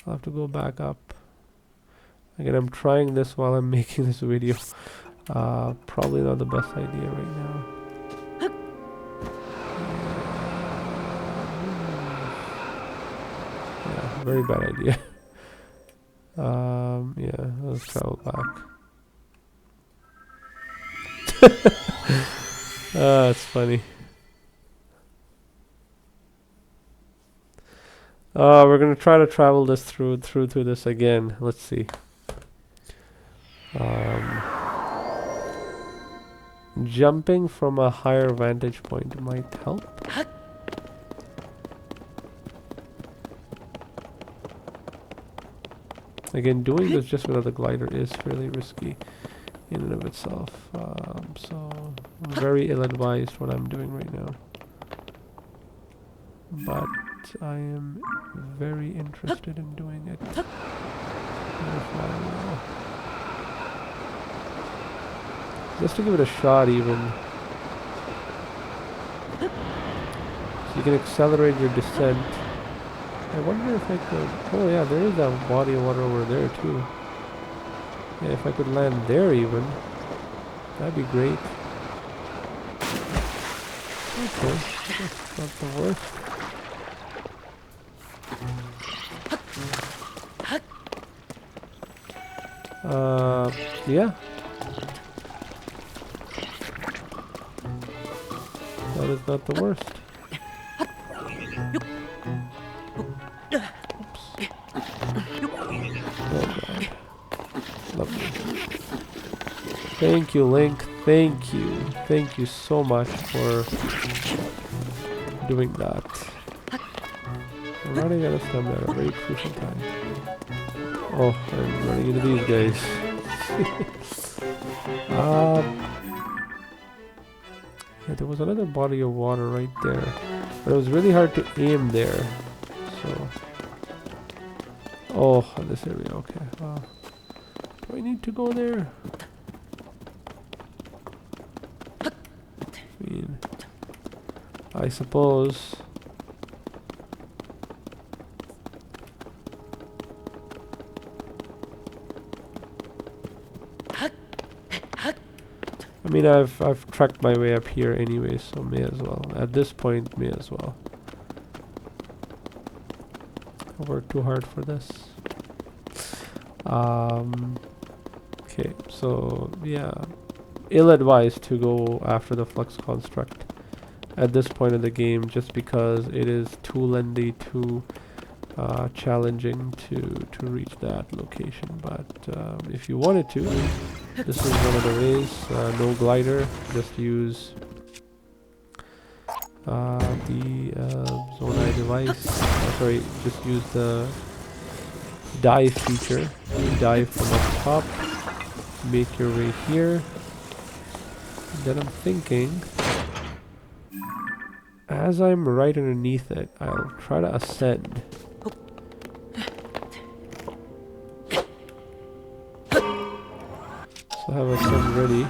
I'll have to go back up. Again, I'm trying this while I'm making this video. Probably not the best idea right now. Yeah, very bad idea. Yeah, let's travel back. That's funny. We're gonna try to travel this through this again. Let's see. Jumping from a higher vantage point might help. Again, doing this just without the glider is fairly risky in and of itself. So very ill-advised what I'm doing right now. But I am very interested in doing it. Just to give it a shot even. So you can accelerate your descent. I wonder if I could... Oh yeah, there is that body of water over there too. Yeah, if I could land there even, that'd be great. Okay, that's not the worst. Yeah. That is not the worst. Oh god. Lovely. Thank you, Link. Thank you. Thank you so much for doing that. Running out of stamina at a very crucial time. Oh, I'm running into these guys. Yeah, there was another body of water right there. But it was really hard to aim there. So... Oh, this area, okay. Do I need to go there? I mean, I suppose... I mean, I've tracked my way up here anyway, so may as well. At this point, may as well. I worked too hard for this. Okay, so yeah, ill-advised to go after the flux construct at this point of the game, just because it is too lengthy, too challenging to reach that location. But if you wanted to, this is one of the ways. No glider, just use the Zonai device. Sorry, just use the dive feature. Dive from up top, make your way here. And then I'm thinking, as I'm right underneath it, I'll try to ascend. So I have ascend ready.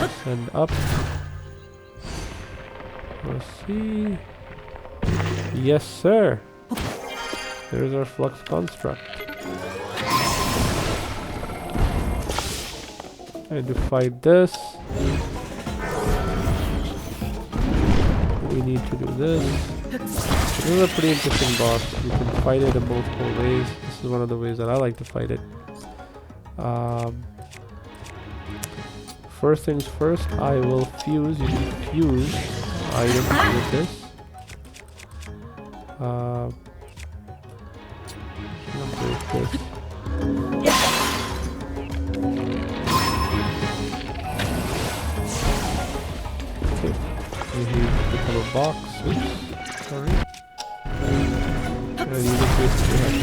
Ascend up. Let's see. Yes, sir. There's our flux construct. And to fight this, we need to do this. This is a pretty interesting boss. You can fight it in multiple ways. This is one of the ways that I like to fight it. First things first, I will fuse. You can fuse items with this. I'm gonna break this. Okay, he become a box. Oops, sorry. And you just basically have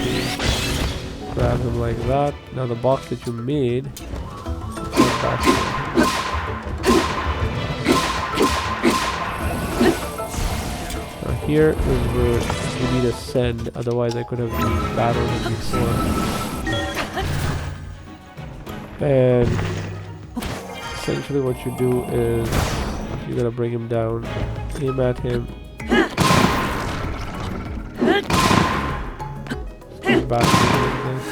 to grab him like that. Now the box that you made, back here. Here is where you need to send, otherwise I could have battled him before. And essentially what you do is you gotta bring him down, aim at him, stand back like this.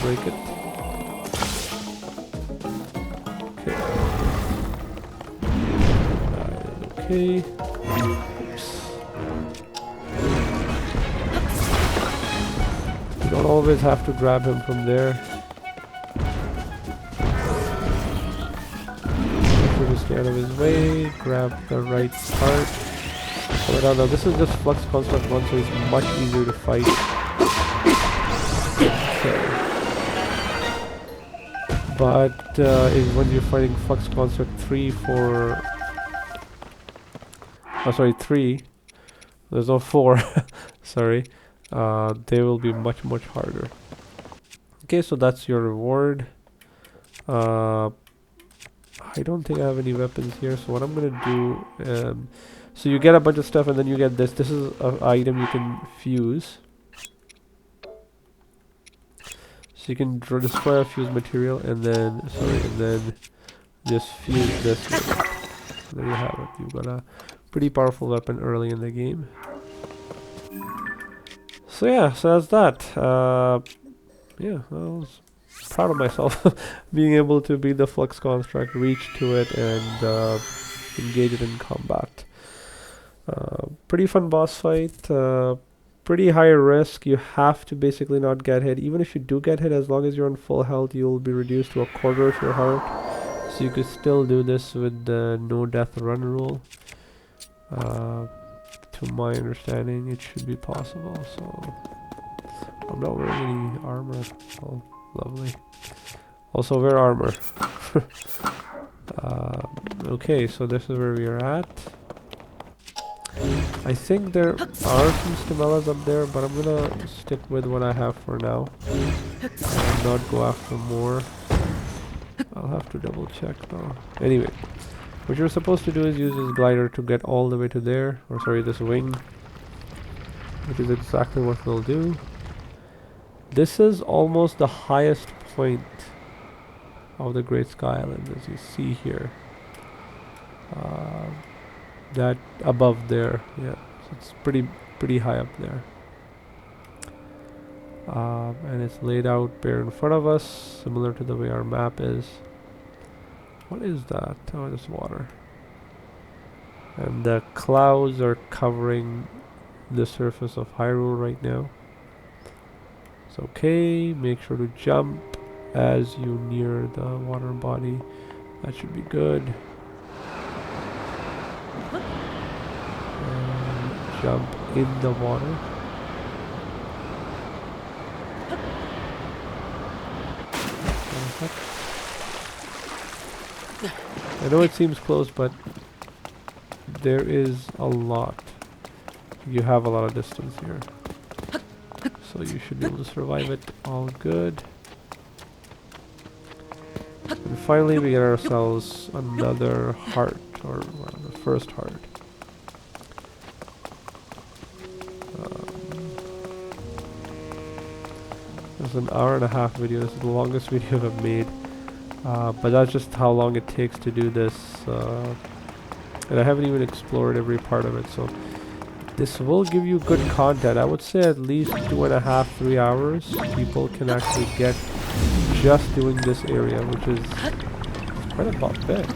Break it. Okay. That is okay. Oops. You don't always have to grab him from there. You just stay out of his way, grab the right part. Pull it out. Now this is just Flux Construct 1, so it's much easier to fight. Okay. But when you're fighting Flux Construct 3 for Oh, sorry, 3. There's no 4. Sorry. They will be much, much harder. Okay, so that's your reward. I don't think I have any weapons here, so what I'm gonna do, so you get a bunch of stuff and then you get this. This is an item you can fuse. So you can destroy a fuse material and then, and then just fuse this with it. There you have it. You've got a pretty powerful weapon early in the game. So yeah, so that's that. Yeah, I was proud of myself being able to beat the Flux Construct, reach to it, and engage it in combat. Pretty fun boss fight. Pretty high risk. You have to basically not get hit. Even if you do get hit, as long as you're on full health, you'll be reduced to a quarter of your health. So you could still do this with the no death run rule. To my understanding, it should be possible. So I'm not wearing any armor. Oh, lovely. Also wear armor. Okay, so this is where we are at. I think there are some Stimellas up there, but I'm gonna stick with what I have for now and not go after more. I'll have to double check though. Anyway, what you're supposed to do is use this glider to get all the way to there, or sorry, this wing, which is exactly what we'll do. This is almost the highest point of the Great Sky Island, as you see here. That above there, yeah, so it's pretty high up there. And it's laid out bare in front of us, similar to the way our map is. What is that? Oh, it's water. And the clouds are covering the surface of Hyrule right now. It's okay. Make sure to jump as you near the water body. That should be good. And jump in the water. I know it seems close, but there is a lot. You have a lot of distance here. So you should be able to survive it all good. And finally we get ourselves another heart, or well, the first heart. It's an hour-and-a-half video. This is the longest video I've made. But that's just how long it takes to do this. And I haven't even explored every part of it, so this will give you good content. I would say at least 2.5, 3 hours people can actually get just doing this area, which is quite a bit.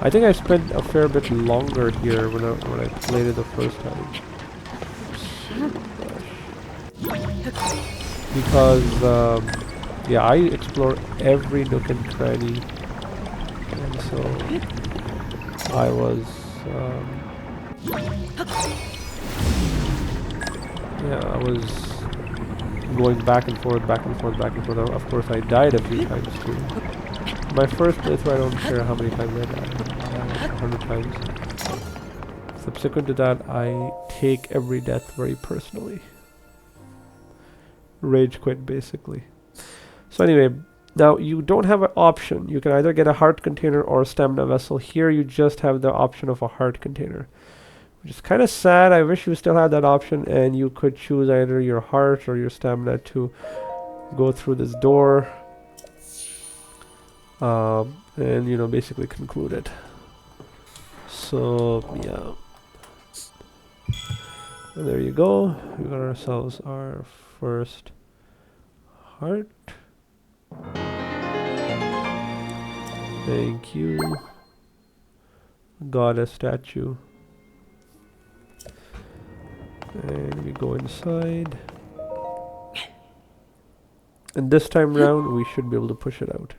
I think I spent a fair bit longer here when I played it the first time. Because yeah, I explore every nook and cranny, and so I was yeah, I was going back and forth, back and forth, back and forth. Of course, I died a few times too. My first playthrough, I don't care how many times I died. Like 100 times. Subsequent to that, I take every death very personally. Rage quit, basically. So anyway, now you don't have an option. You can either get a heart container or a stamina vessel. Here you just have the option of a heart container, which is kind of sad. I wish you still had that option and you could choose either your heart or your stamina to go through this door and, you know, basically conclude it. So yeah, and there you go. We got ourselves our first heart. Thank you, goddess statue. And we go inside. And this time round, we should be able to push it out.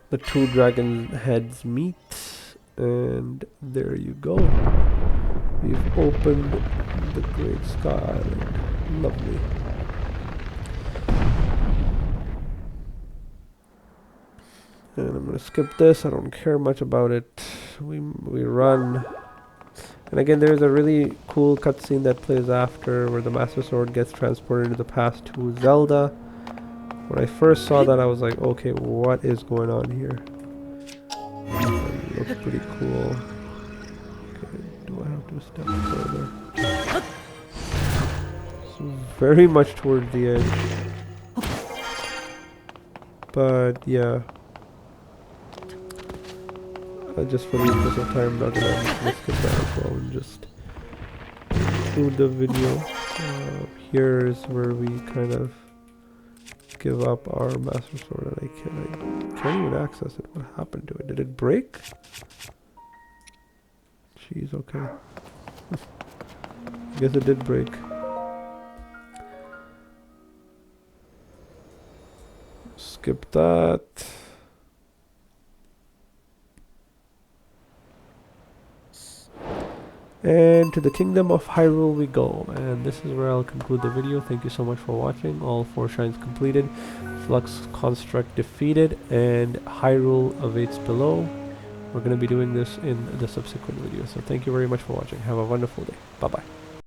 The two dragon heads meet, and there you go. We've opened the Great Sky Island. Lovely. And I'm gonna skip this. I don't care much about it. We run. And again, there's a really cool cutscene that plays after where the Master Sword gets transported into the past to Zelda. When I first saw that, I was like, okay, what is going on here? It looks pretty cool. Okay, do I have to step further? So very much towards the edge. But yeah. Just for the interest of time, I'm not gonna skip that as well and just conclude the video. Here is where we kind of give up our Master Sword, and I can't even access it. What happened to it? Did it break? Jeez, okay. I guess it did break. Skip that. And to the Kingdom of Hyrule we go. And this is where I'll conclude the video. Thank you so much for watching. All 4 shrines completed. Flux Construct defeated. And Hyrule awaits below. We're going to be doing this in the subsequent video. So thank you very much for watching. Have a wonderful day. Bye-bye.